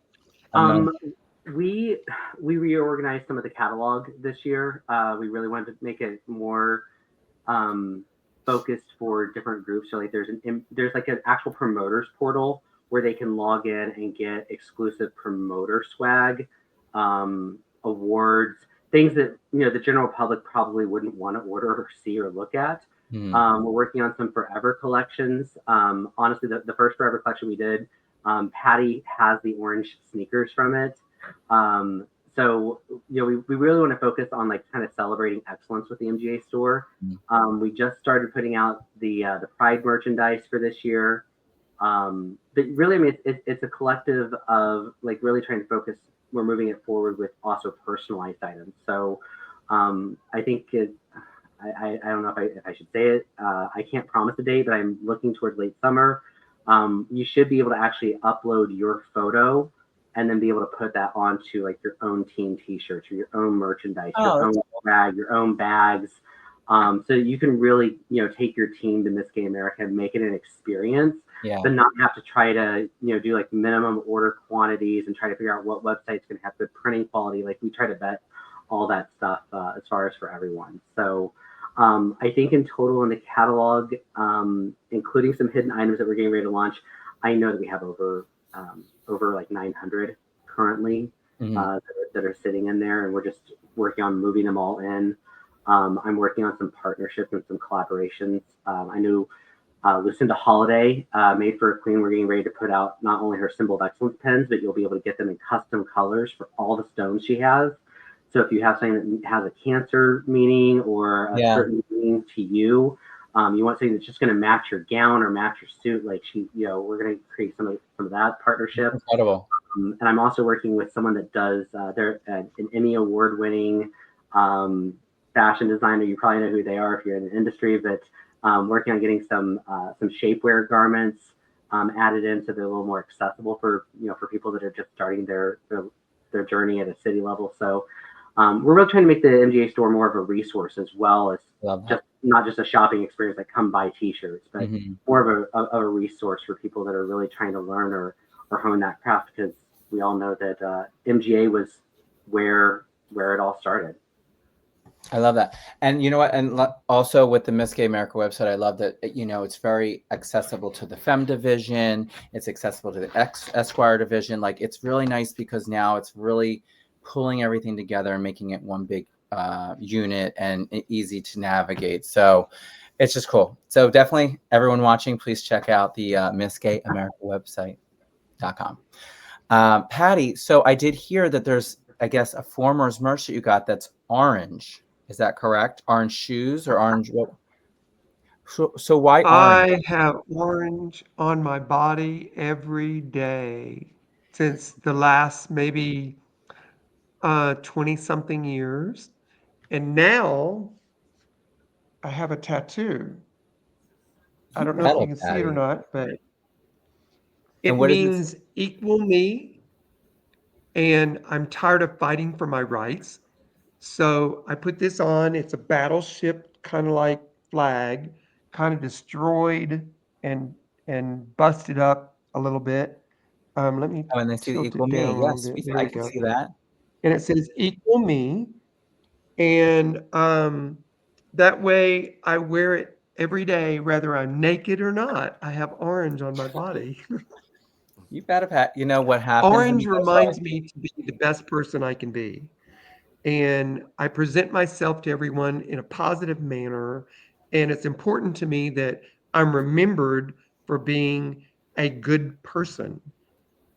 We reorganized some of the catalog this year. We really wanted to make it more focused for different groups. So like there's like an actual promoters portal where they can log in and get exclusive promoter swag, awards, things that the general public probably wouldn't want to order or see or look at. We're working on some Forever collections. Honestly, the first Forever collection we did, Patty has the orange sneakers from it. So we really want to focus on like kind of celebrating excellence with the MGA store. We just started putting out the Pride merchandise for this year. But really, I mean, it's a collective of like really trying to focus. We're moving it forward with also personalized items. So I think I don't know if I should say it. I can't promise a date, but I'm looking towards late summer. You should be able to actually upload your photo and then be able to put that onto like your own team T-shirts or your own merchandise, your own bag, your own bags. So you can really, take your team to Miss Gay America and make it an experience, but not have to try to, do like minimum order quantities and try to figure out what websites can have good printing quality. Like we try to vet all that stuff as far as for everyone. So I think in total in the catalog, including some hidden items that we're getting ready to launch, I know that we have over like 900 currently that are sitting in there, and we're just working on moving them all in. I'm working on some partnerships and some collaborations. I knew Lucinda Holiday, Made for a Queen, we're getting ready to put out not only her Symbol of Excellence pens, but you'll be able to get them in custom colors for all the stones she has. So if you have something that has a Cancer meaning or a certain meaning to you, you want something that's just going to match your gown or match your suit, like we're going to create some of that partnership. Incredible. And I'm also working with someone that does they're an Emmy award-winning fashion designer. You probably know who they are if you're in the industry, but working on getting some shapewear garments added in so they're a little more accessible for for people that are just starting their journey at a city level. So we're really trying to make the MGA store more of a resource as well as Love that. just not just a shopping experience like come buy T-shirts, but Mhm. more of a resource for people that are really trying to learn or hone that craft, because we all know that MGA was where it all started. I love that. And you know what? And also with the Miss Gay America website, I love that, it's very accessible to the Femme division. It's accessible to the Esquire division. Like, it's really nice because now it's really pulling everything together and making it one big unit and easy to navigate. So it's just cool. So definitely everyone watching, please check out the Miss Gay America website.com. Patty, so I did hear that there's, I guess, a Formers merch that you got that's orange. Is that correct? Orange shoes or orange what? So why orange? I have orange on my body every day since the last maybe 20 something years. And now I have a tattoo. I don't know if you Metal, can see it or Patty. not, but And it what is this? means equal me. And I'm tired of fighting for my rights. So I put this on. It's a battleship kind of like flag, kind of destroyed and busted up a little bit. Let me Oh, and they see the tilt equal it me. down a little Yes, bit. There I we can go. see that. And it says equal me. And that way I wear it every day, whether I'm naked or not. I have orange on my body. You better, Pat. You know what happens when Orange you go reminds me to be the best person I can be. And I present myself to everyone in a positive manner. And it's important to me that I'm remembered for being a good person.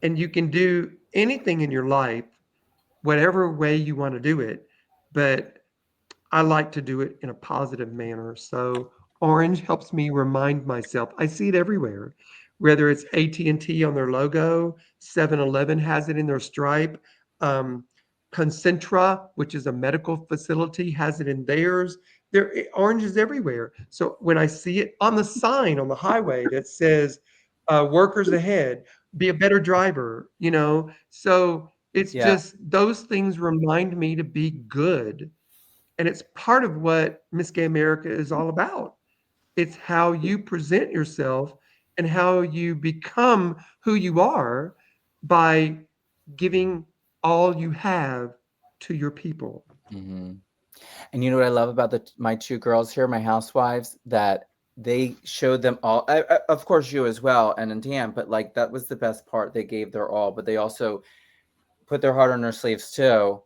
And you can do anything in your life, whatever way you want to do it, but I like to do it in a positive manner. So orange helps me remind myself. I see it everywhere, whether it's AT&T on their logo, 7-Eleven has it in their stripe, um, Concentra, which is a medical facility, has it in theirs. Orange is everywhere. So when I see it on the sign on the highway that says "Workers ahead, be a better driver," so it's Yeah. just those things remind me to be good, and it's part of what Miss Gay America is all about. It's how you present yourself and how you become who you are by giving all you have to your people. hmm And you know what I love about my two girls here, my housewives, that they showed them all. Of course, you as well, and Dan. But like that was the best part. They gave their all, but they also put their heart on their sleeves too.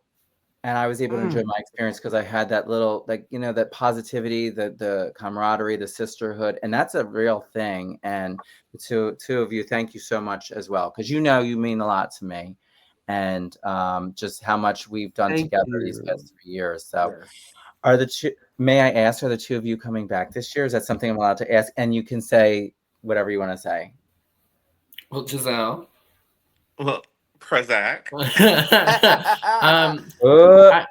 And I was able to enjoy Mm, my experience because I had that little, like, that positivity, the camaraderie, the sisterhood, and that's a real thing. And the two of you, thank you so much as well, because you mean a lot to me, and just how much we've done thank together these you. past 3 years. So, Yes. are the two? May I ask, are the two of you coming back this year? Is that something I'm allowed to ask? And you can say whatever you want to say. Well, Giselle. Well, Prozac. um, Uh,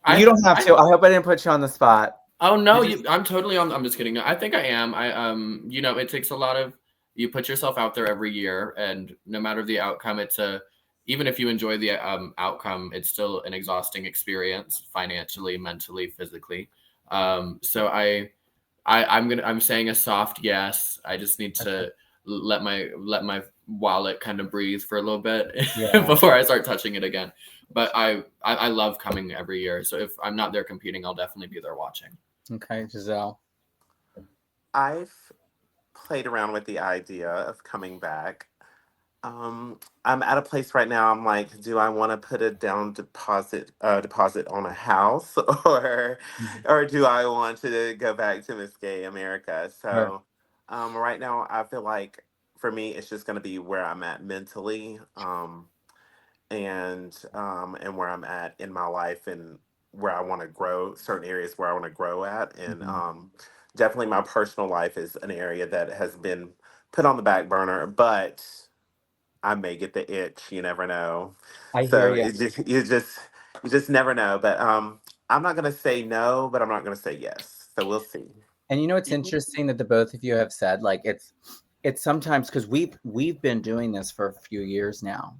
I, you I, don't have I, to. I hope I didn't put you on the spot. oh no, You just, I'm totally on. I'm just kidding. No, I think I am. It takes a lot of, you put yourself out there every year, and no matter the outcome, even if you enjoy the outcome, it's still an exhausting experience financially, mentally, physically. So I'm saying a soft yes. I just need to let my wallet kind of breathe for a little bit yeah. before I start touching it again. But I love coming every year. So if I'm not there competing, I'll definitely be there watching. Okay, Giselle. I've played around with the idea of coming back. I'm at a place right now. I'm like, do I want to put a down deposit on a house, or Mhm. do I want to go back to Miss Gay America? Sure. So, right now, I feel like for me, it's just going to be where I'm at mentally, and where I'm at in my life, and where I want to grow, certain areas where I want to grow at, and Mhm. definitely my personal life is an area that has been put on the back burner, but I may get the itch. You never know. I hear So you. you just never know. But I'm not gonna say no, but I'm not gonna say yes. So we'll see. And it's interesting that the both of you have said, like, it's sometimes because we've been doing this for a few years now,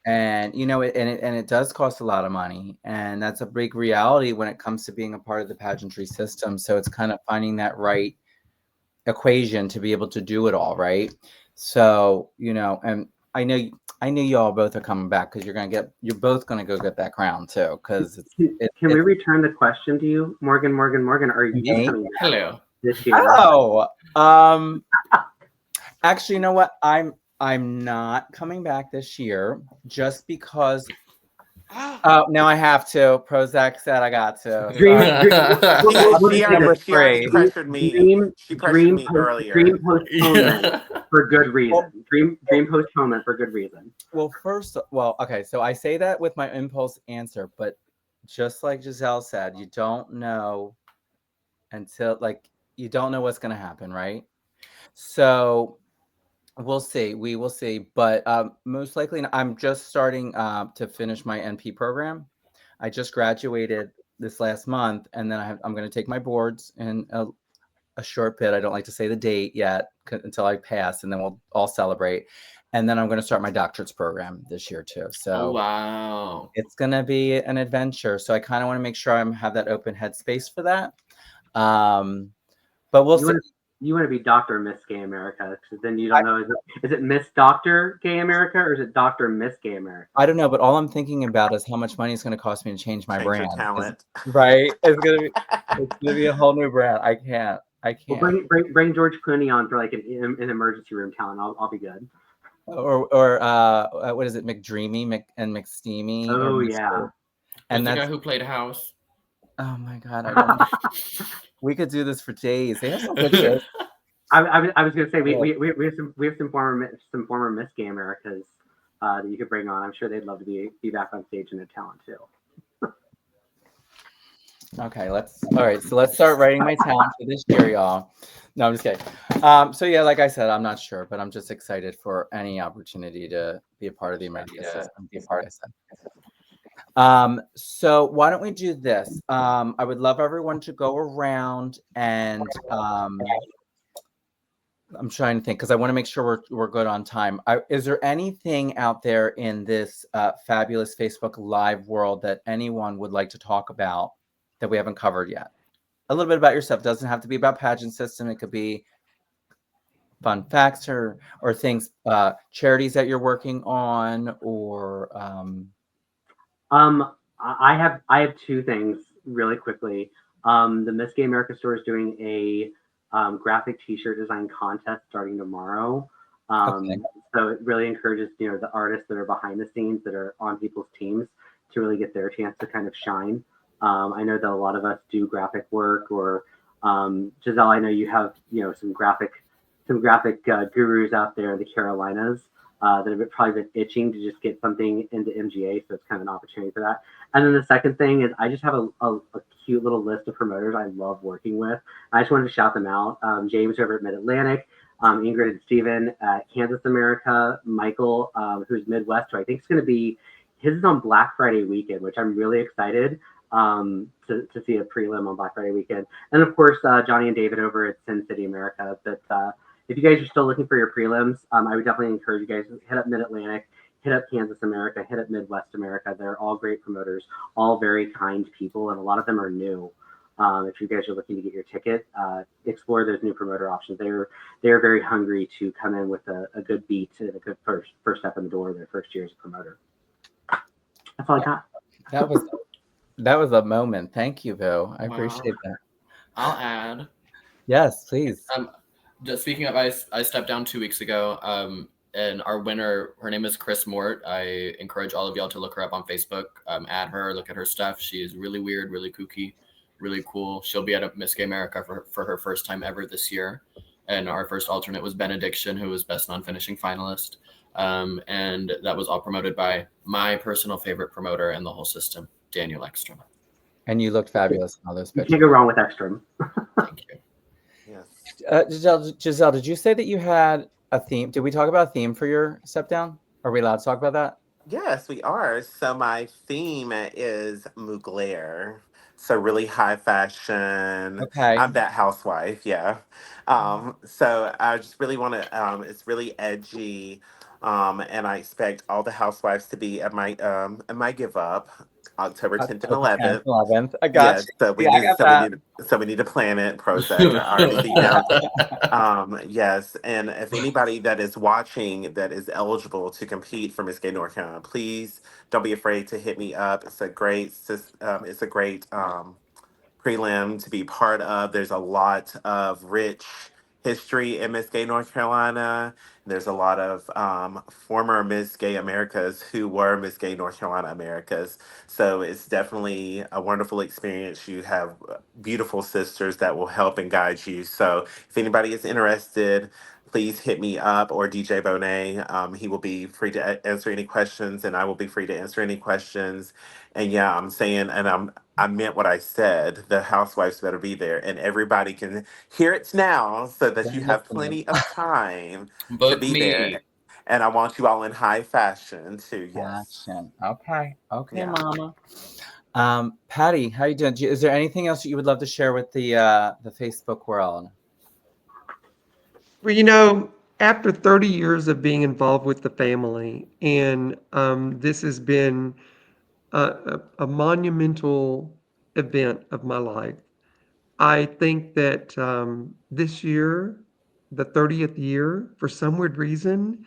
and it does cost a lot of money, and that's a big reality when it comes to being a part of the pageantry system. So it's kind of finding that right equation to be able to do it all, right? So and I know you all both are coming back because you're both gonna go get that crown too, because Can we return the question to you, Morgan? Are you Me? coming back Hello. this year? Oh, actually, you know what? I'm not coming back this year just because. Oh, now I have to. Prozac said I got to. Dream, Sorry. Number She already three. pressured me. dream, She pressured me dream earlier. postponement for good reason. Dream postponement for good reason. Well, okay. So I say that with my impulse answer, but just like Giselle said, you don't know until you don't know what's going to happen, right? So we'll see. We will see. But most likely, I'm just starting to finish my NP program. I just graduated this last month, and then I'm going to take my boards in a short bit. I don't like to say the date yet until I pass, and then we'll all celebrate. And then I'm going to start my doctorate's program this year too. So Oh, wow. it's going to be an adventure. So I kind of want to make sure I have that open headspace for that. But we'll see. You want to be Dr. Miss Gay America, because then you don't know, is it Miss Dr. Gay America or is it Dr. Miss Gay America? I don't know, but all I'm thinking about is how much money it's going to cost me to change my Change your brand. talent. Right? It's gonna be a whole new brand. I can't. Well, bring George Clooney on for like an emergency room talent. I'll be good. Or what is it? McDreamy and McSteamy. Oh yeah. And That's the that's guy who played House. oh my god! I don't know. We could do this for days. They have some good shows. I was gonna say we have some former Miss Gay Americas that you could bring on. I'm sure they'd love to be back on stage in a talent too. Okay, let's start writing my talent for this year, y'all. No, I'm just kidding. So yeah, like I said, I'm not sure, but I'm just excited for any opportunity to be a part of the American system. So why don't we do this? I would love everyone to go around and I'm trying to think because I want to make sure we're good on time. Is there anything out there in this fabulous Facebook Live world that anyone would like to talk about that we haven't covered yet? A little bit about yourself. It doesn't have to be about pageant system. It could be fun facts or things, charities that you're working on, or I have two things really quickly. The Miss Gay America store is doing a graphic T-shirt design contest starting tomorrow. Okay. So it really encourages the artists that are behind the scenes that are on people's teams to really get their chance to kind of shine. I know that a lot of us do graphic work, or Giselle, I know you have some graphic gurus out there in the Carolinas that have probably been itching to just get something into MGA, so it's kind of an opportunity for that. And then the second thing is I just have a cute little list of promoters I love working with. I just wanted to shout them out. James over at Mid-Atlantic, Ingrid and Steven at Kansas America, Michael, who's Midwest, who I think is going to be, his is on Black Friday weekend, which I'm really excited to see a prelim on Black Friday weekend. And of course, Johnny and David over at Sin City America. But if you guys are still looking for your prelims, I would definitely encourage you guys to hit up Mid-Atlantic, hit up Kansas America, hit up Midwest America. They're all great promoters, all very kind people, and a lot of them are new. If you guys are looking to get your ticket, explore those new promoter options. They're very hungry to come in with a good beat and a good first step in the door their first year as a promoter. That's all I got. That was a moment. Thank you, Bill. I Wow. appreciate that. I'll add. Yes, please. Just speaking of, I stepped down 2 weeks ago. And our winner, her name is Chris Mort. I encourage all of y'all to look her up on Facebook. Add her, look at her stuff. She is really weird, really kooky, really cool. She'll be at Miss Gay America for her first time ever this year. And our first alternate was Benediction, who was Best Non-Finishing Finalist. And that was all promoted by my personal favorite promoter in the whole system, Daniel Ekstrom. And you looked fabulous in all those You pictures. can't go wrong with Ekstrom. Thank you. Yes. Giselle, did you say that you had a theme? Did we talk about a theme for your step down? Are we allowed to talk about that? Yes, we are. So my theme is Mugler. So really high fashion. Okay. I'm that housewife, yeah. So I just really want to. It's really edgy, and I expect all the housewives to be at my give up, October 10th and October 10th, 11th. 11th. I got Yes, you. Yeah, I got so we need to plan it. Prozac. I already see down. that. Yes, and if anybody that is watching that is eligible to compete for Miss Gay North Carolina, please don't be afraid to hit me up. It's a great prelim to be part of. There's a lot of rich history in Miss Gay North Carolina. There's a lot of former Miss Gay Americas who were Miss Gay North Carolina Americas. So it's definitely a wonderful experience. You have beautiful sisters that will help and guide you. So if anybody is interested, please hit me up or DJ Bonet. He will be free to answer any questions, and I will be free to answer any questions. And yeah, I'm saying, I meant what I said. The housewives better be there, and everybody can hear it now, so that you have Listening. plenty of time to Book be me. there. And I want you all in high fashion too. Yes. Action. Okay. Okay, Yeah. mama. Patty, how you doing? Is there anything else that you would love to share with the Facebook world? Well, after 30 years of being involved with the family, and this has been a monumental event of my life. I think that this year, the 30th year, for some weird reason,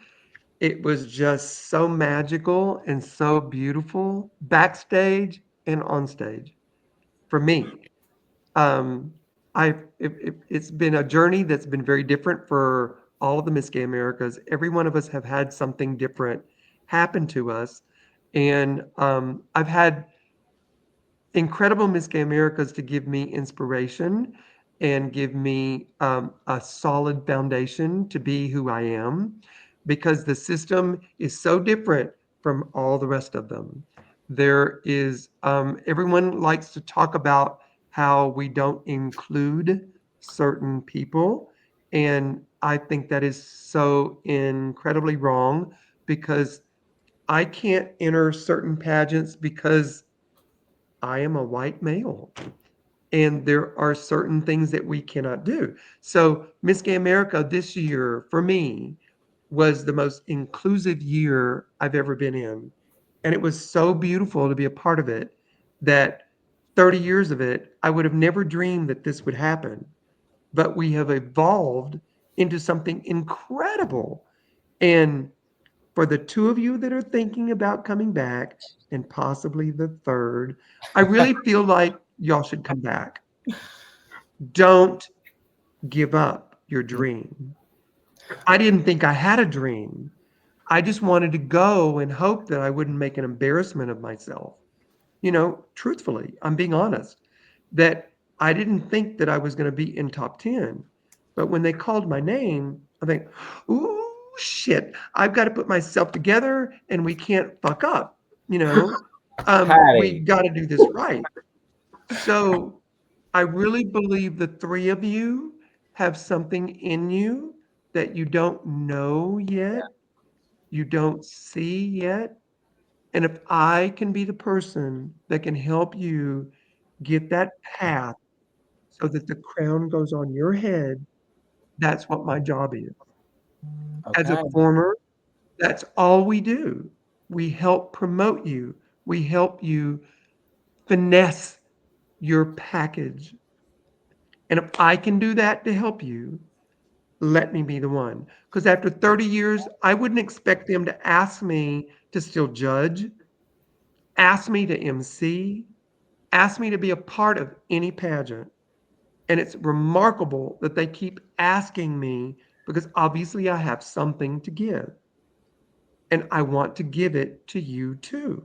it was just so magical and so beautiful backstage and on stage for me. Um, it's been a journey that's been very different for all of the Miss Gay Americas. Every one of us have had something different happen to us, and I've had incredible Miss Gay Americas to give me inspiration and give me a solid foundation to be who I am, because the system is so different from all the rest of them. There is, everyone likes to talk about how we don't include certain people. And I think that is so incredibly wrong, because I can't enter certain pageants because I am a white male. And there are certain things that we cannot do. So, Miss Gay America this year, for me, was the most inclusive year I've ever been in. And it was so beautiful to be a part of it that 30 years of it, I would have never dreamed that this would happen. But we have evolved into something incredible. And for the two of you that are thinking about coming back, and possibly the third, I really feel like y'all should come back. Don't give up your dream. I didn't think I had a dream. I just wanted to go and hope that I wouldn't make an embarrassment of myself. Truthfully, I'm being honest, that I didn't think that I was going to be in top 10. But when they called my name, I think, ooh, shit, I've got to put myself together and we can't fuck up. We Patty. got to do this right. So I really believe the three of you have something in you that you don't know yet, you don't see yet. And if I can be the person that can help you get that path so that the crown goes on your head, that's what my job is. As a Okay. performer, that's all we do. We help promote you. We help you finesse your package. And if I can do that to help you, let me be the one. Because after 30 years, I wouldn't expect them to ask me to still judge, ask me to MC, ask me to be a part of any pageant. And it's remarkable that they keep asking me, because obviously I have something to give. And I want to give it to you too.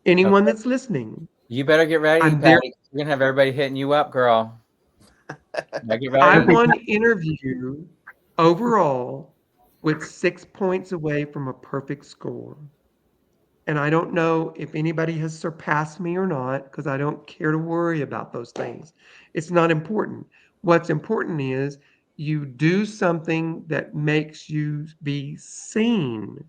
Anyone Okay. that's listening, You better get ready, I'm there. Patty. We're gonna have everybody hitting you up, girl. Now get I ready. won interview overall with 6 points away from a perfect score. And I don't know if anybody has surpassed me or not, because I don't care to worry about those things. It's not important. What's important is you do something that makes you be seen,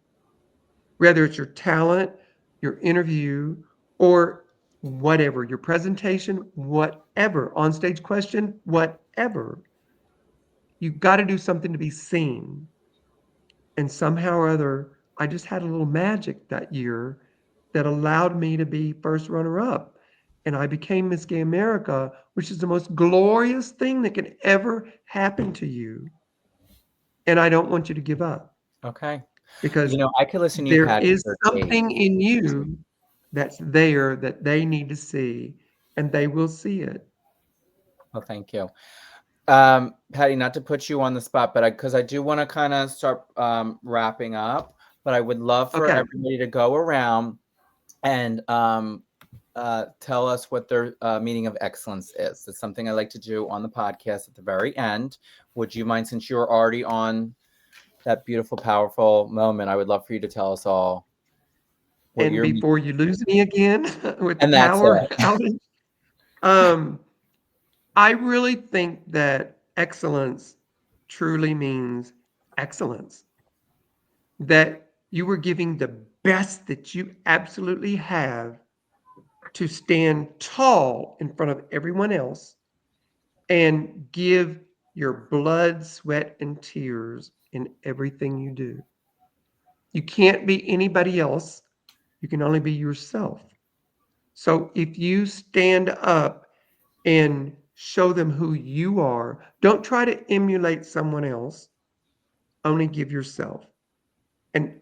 whether it's your talent, your interview, or whatever, your presentation, whatever, on-stage question, whatever. You've got to do something to be seen. And somehow or other, I just had a little magic that year that allowed me to be first runner-up. And I became Miss Gay America, which is the most glorious thing that can ever happen to you. And I don't want you to give up Okay. because You know, I could listen to you, there Patty, is for something days. in you that's there that they need to see, and they will see it. Well, thank you. Patty, not to put you on the spot, but because I do want to kind of start wrapping up, but I would love for Okay. everybody to go around and tell us what their meaning of excellence is. It's something I like to do on the podcast at the very end. Would you mind, since you're already on that beautiful, powerful moment, I would love for you to tell us all what And your before you lose me again with the and that's power it. outage, I really think that excellence truly means excellence. That you were giving the best that you absolutely have to stand tall in front of everyone else and give your blood, sweat, and tears in everything you do. You can't be anybody else. You can only be yourself. So if you stand up and show them who you are, don't try to emulate someone else, only give yourself. And,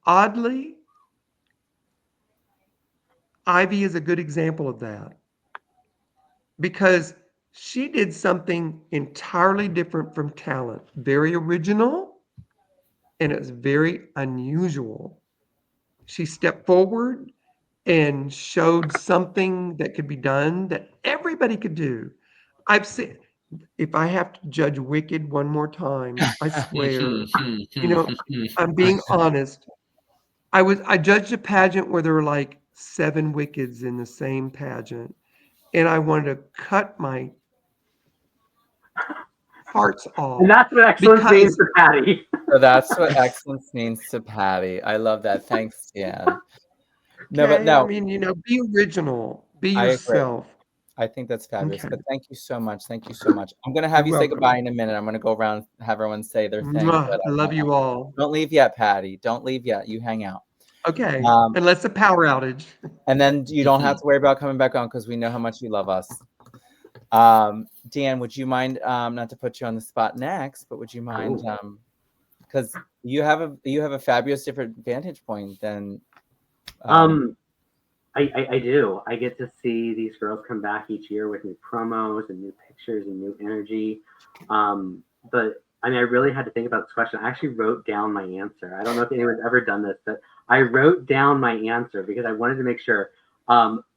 oddly, Ivy is a good example of that because she did something entirely different from talent, very original, and it was very unusual. She stepped forward and showed something that could be done that everybody could do. I've seen, if I have to judge Wicked one more time, I swear, I'm being honest. I judged a pageant where there were like 7 Wickeds in the same pageant, and I wanted to cut my hearts off And that's what excellence means because to Patty. So that's what excellence means to Patty. I love that. Thanks, Jan. No, but okay, I no, mean, be original, be I agree. yourself. I think that's fabulous. Okay, But thank you so much. Thank you so much. I'm gonna have you're you say welcome. goodbye in a minute. I'm gonna go around, have everyone say their thing. Mwah, But I love you all. don't leave yet, Patty. Don't leave yet. You hang out. Okay, Um, unless the power outage. and then you don't have to worry about coming back on because we know how much you love us. Dan, would you mind not to put you on the spot next, but would you mind because you have a fabulous different vantage point than I do. I get to see these girls come back each year with new promos and new pictures and new energy. But I mean, I really had to think about this question. I actually wrote down my answer. I don't know if anyone's ever done this, but I wrote down my answer because I wanted to make sure.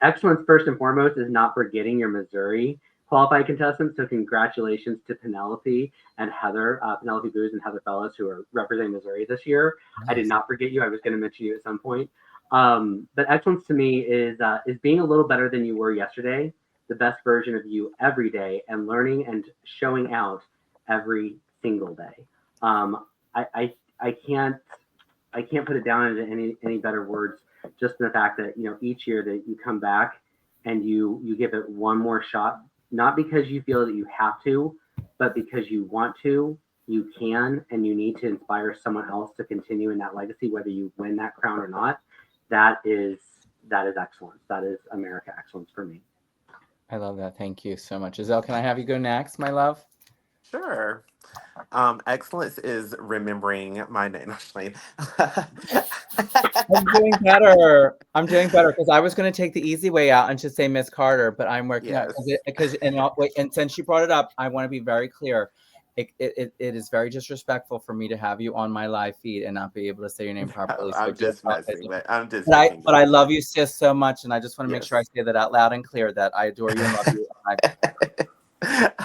Excellence first and foremost is not forgetting your Missouri qualified contestants. So congratulations to Penelope and Heather, Penelope Booz and Heather Fellows, who are representing Missouri this year. I did not forget you. I was going to mention you at some point. But excellence to me is being a little better than you were yesterday, the best version of you every day, and learning and showing out every single day. I can't put it down into any better words. Just in the fact that each year that you come back and you give it one more shot, not because you feel that you have to, but because you want to. You can, and you need to inspire someone else to continue in that legacy, whether you win that crown or not. That is excellence. That is America excellence for me. I love that. Thank you so much. Giselle, can I have you go next, my love? Sure. Excellence is remembering my name. No, just playing. I'm doing better. I'm doing better because I was going to take the easy way out and just say Miss Carter, but I'm working out because and since you brought it up, I want to be very clear. It is very disrespectful for me to have you on my live feed and not be able to say your name properly. I'm just messing, but I'm just. But I love you, sis, so much, and I just want to make sure I Yes. say that out loud and clear that I adore you and love you.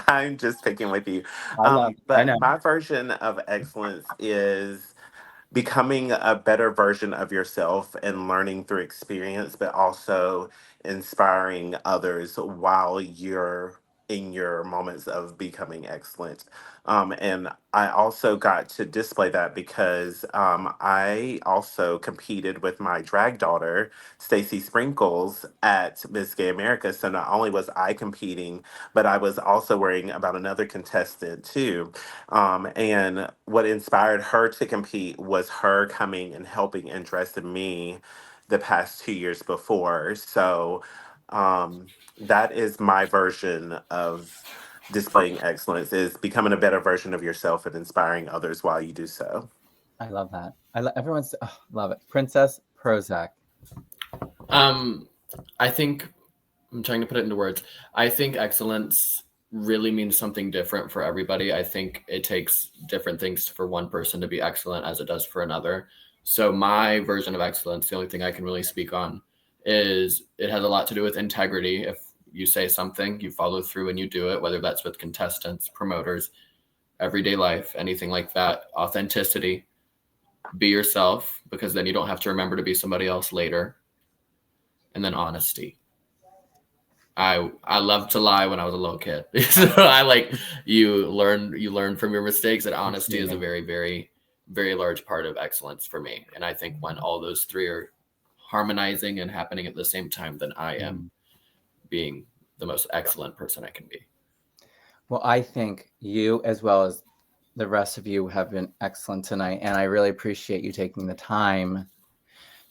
I'm just picking with you. I love you. I But know. my version of excellence is becoming a better version of yourself and learning through experience, but also inspiring others while you're in your moments of becoming excellent. And I also got to display that because I also competed with my drag daughter, Stacey Sprinkles, at Miss Gay America. So not only was I competing, but I was also worrying about another contestant too. And what inspired her to compete was her coming and helping and dressing me the past 2 years before. So that is my version of displaying excellence, is becoming a better version of yourself and inspiring others while you do so. I love that. Everyone's love it. Princess Prozac. I think I'm trying to put it into words. I think excellence really means something different for everybody. I think it takes different things for one person to be excellent as it does for another. So my version of excellence, the only thing I can really speak on, is it has a lot to do with integrity. If you say something, you follow through and you do it, whether that's with contestants, promoters, everyday life, anything like that. Authenticity, be yourself, because then you don't have to remember to be somebody else later. And then honesty. I loved to lie when I was a little kid. So you learn from your mistakes, and honesty is a very, very, very large part of excellence for me. And I think when all those three are harmonizing and happening at the same time, then I am being the most excellent person I can be. Well, I think you, as well as the rest of you, have been excellent tonight, and I really appreciate you taking the time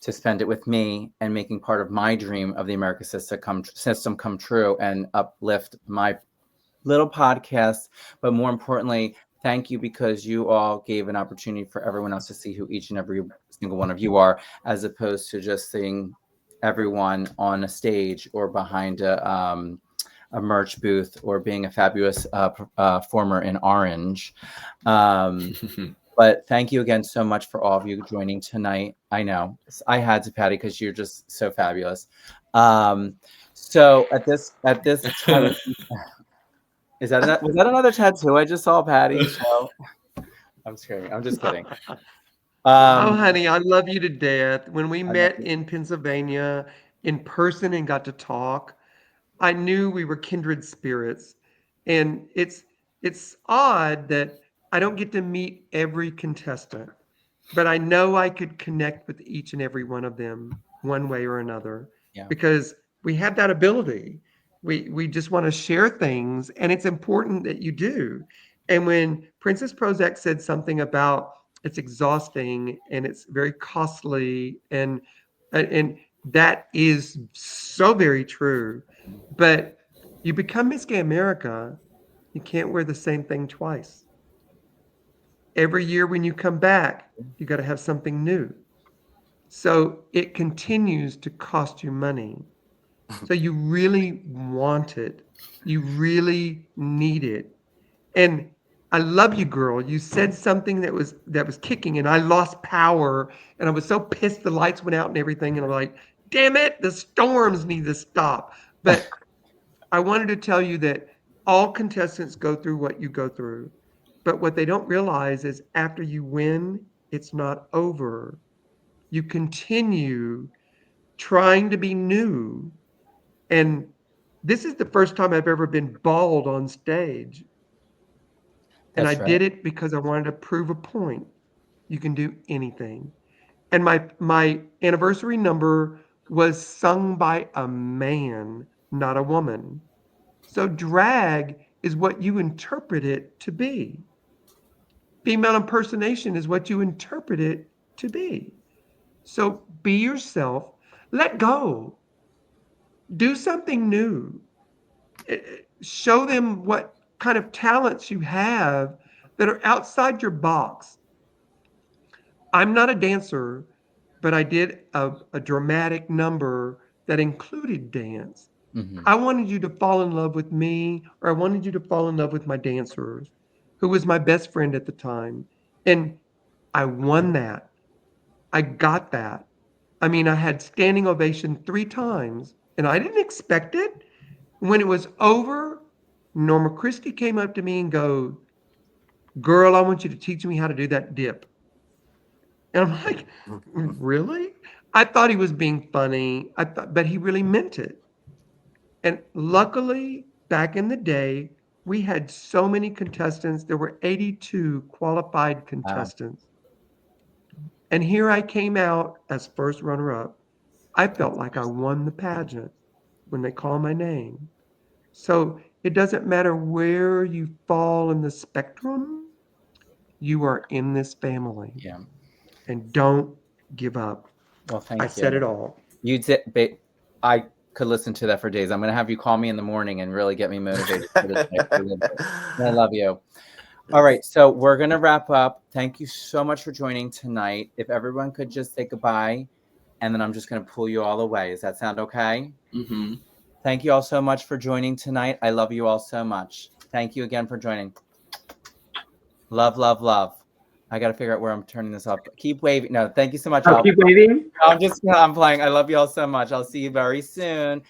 to spend it with me and making part of my dream of the America system come true and uplift my little podcast. But more importantly, thank you, because you all gave an opportunity for everyone else to see who each and every single one of you are, as opposed to just seeing everyone on a stage or behind a merch booth or being a fabulous performer in orange. But thank you again so much for all of you joining tonight. I know I had to, Patty, because you're just so fabulous. So at this time, was that another tattoo I just saw, Patty? So I'm just kidding. I'm just kidding. Oh, honey, I love you to death. When we met you. in Pennsylvania in person and got to talk, I knew we were kindred spirits. And it's odd that I don't get to meet every contestant, but I know I could connect with each and every one of them one way or another, because we have that ability. We just want to share things, and it's important that you do. And when Princess Prozac said something about it's exhausting and it's very costly, and that is so very true. But you become Miss Gay America, you can't wear the same thing twice. Every year when you come back, you got to have something new. So it continues to cost you money. So you really want it. You really need it. And I love you, girl. You said something that was kicking, and I lost power, and I was so pissed the lights went out and everything, and I'm like, damn it, the storms need to stop. But I wanted to tell you that all contestants go through what you go through. But what they don't realize is after you win, it's not over. You continue trying to be new. And this is the first time I've ever been bald on stage. And I did it because I wanted to prove a point. You can do anything. And my anniversary number was sung by a man, not a woman. So drag is what you interpret it to be. Female impersonation is what you interpret it to be. So be yourself. Let go. Do something new. Show them what kind of talents you have that are outside your box. I'm not a dancer, but I did a dramatic number that included dance. Mm-hmm. I wanted you to fall in love with me, or I wanted you to fall in love with my dancers, who was my best friend at the time. And I won that. I got that. I mean, I had standing ovation 3 times, and I didn't expect it. When it was over, Norma Christie came up to me and go, girl, I want you to teach me how to do that dip. And I'm like, really? I thought he was being funny, but he really meant it. And luckily, back in the day, we had so many contestants. There were 82 qualified contestants. And here I came out as first runner-up. I felt like I won the pageant when they called my name. So it doesn't matter where you fall in the spectrum, you are in this family. Yeah. And don't give up. Well, thank I you. said it all. You did. I could listen to that for days. I'm going to have you call me in the morning and really get me motivated for this next season. I love you. All right, so we're going to wrap up. Thank you so much for joining tonight. If everyone could just say goodbye, and then I'm just going to pull you all away. Does that sound okay? Mm-hmm. Thank you all so much for joining tonight. I love you all so much. Thank you again for joining. Love, love, love. I got to figure out where I'm turning this up. Keep waving. No, thank you so much. Oh, keep waving. I'm playing. I love you all so much. I'll see you very soon.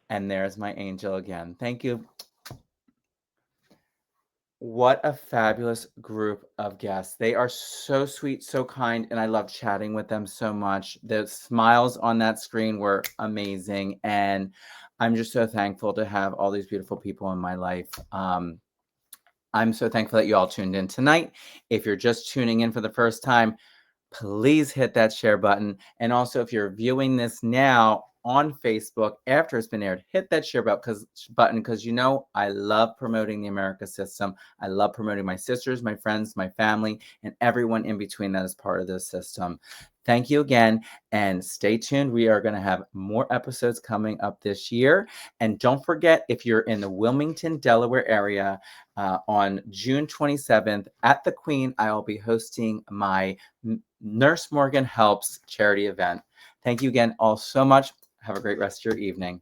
And there's my angel again. Thank you. What a fabulous group of guests. They are so sweet, so kind, and I love chatting with them so much. The smiles on that screen were amazing, and I'm just so thankful to have all these beautiful people in my life. I'm so thankful that you all tuned in tonight. If you're just tuning in for the first time, please hit that share button. And also, if you're viewing this now on Facebook after it's been aired, hit that share button because you know I love promoting the America system. I love promoting my sisters, my friends, my family, and everyone in between that is part of this system. Thank you again, and stay tuned. We are going to have more episodes coming up this year. And don't forget, if you're in the Wilmington, Delaware area, on June 27th at the Queen, I will be hosting my Nurse Morgan Helps charity event. Thank you again all so much. Have a great rest of your evening.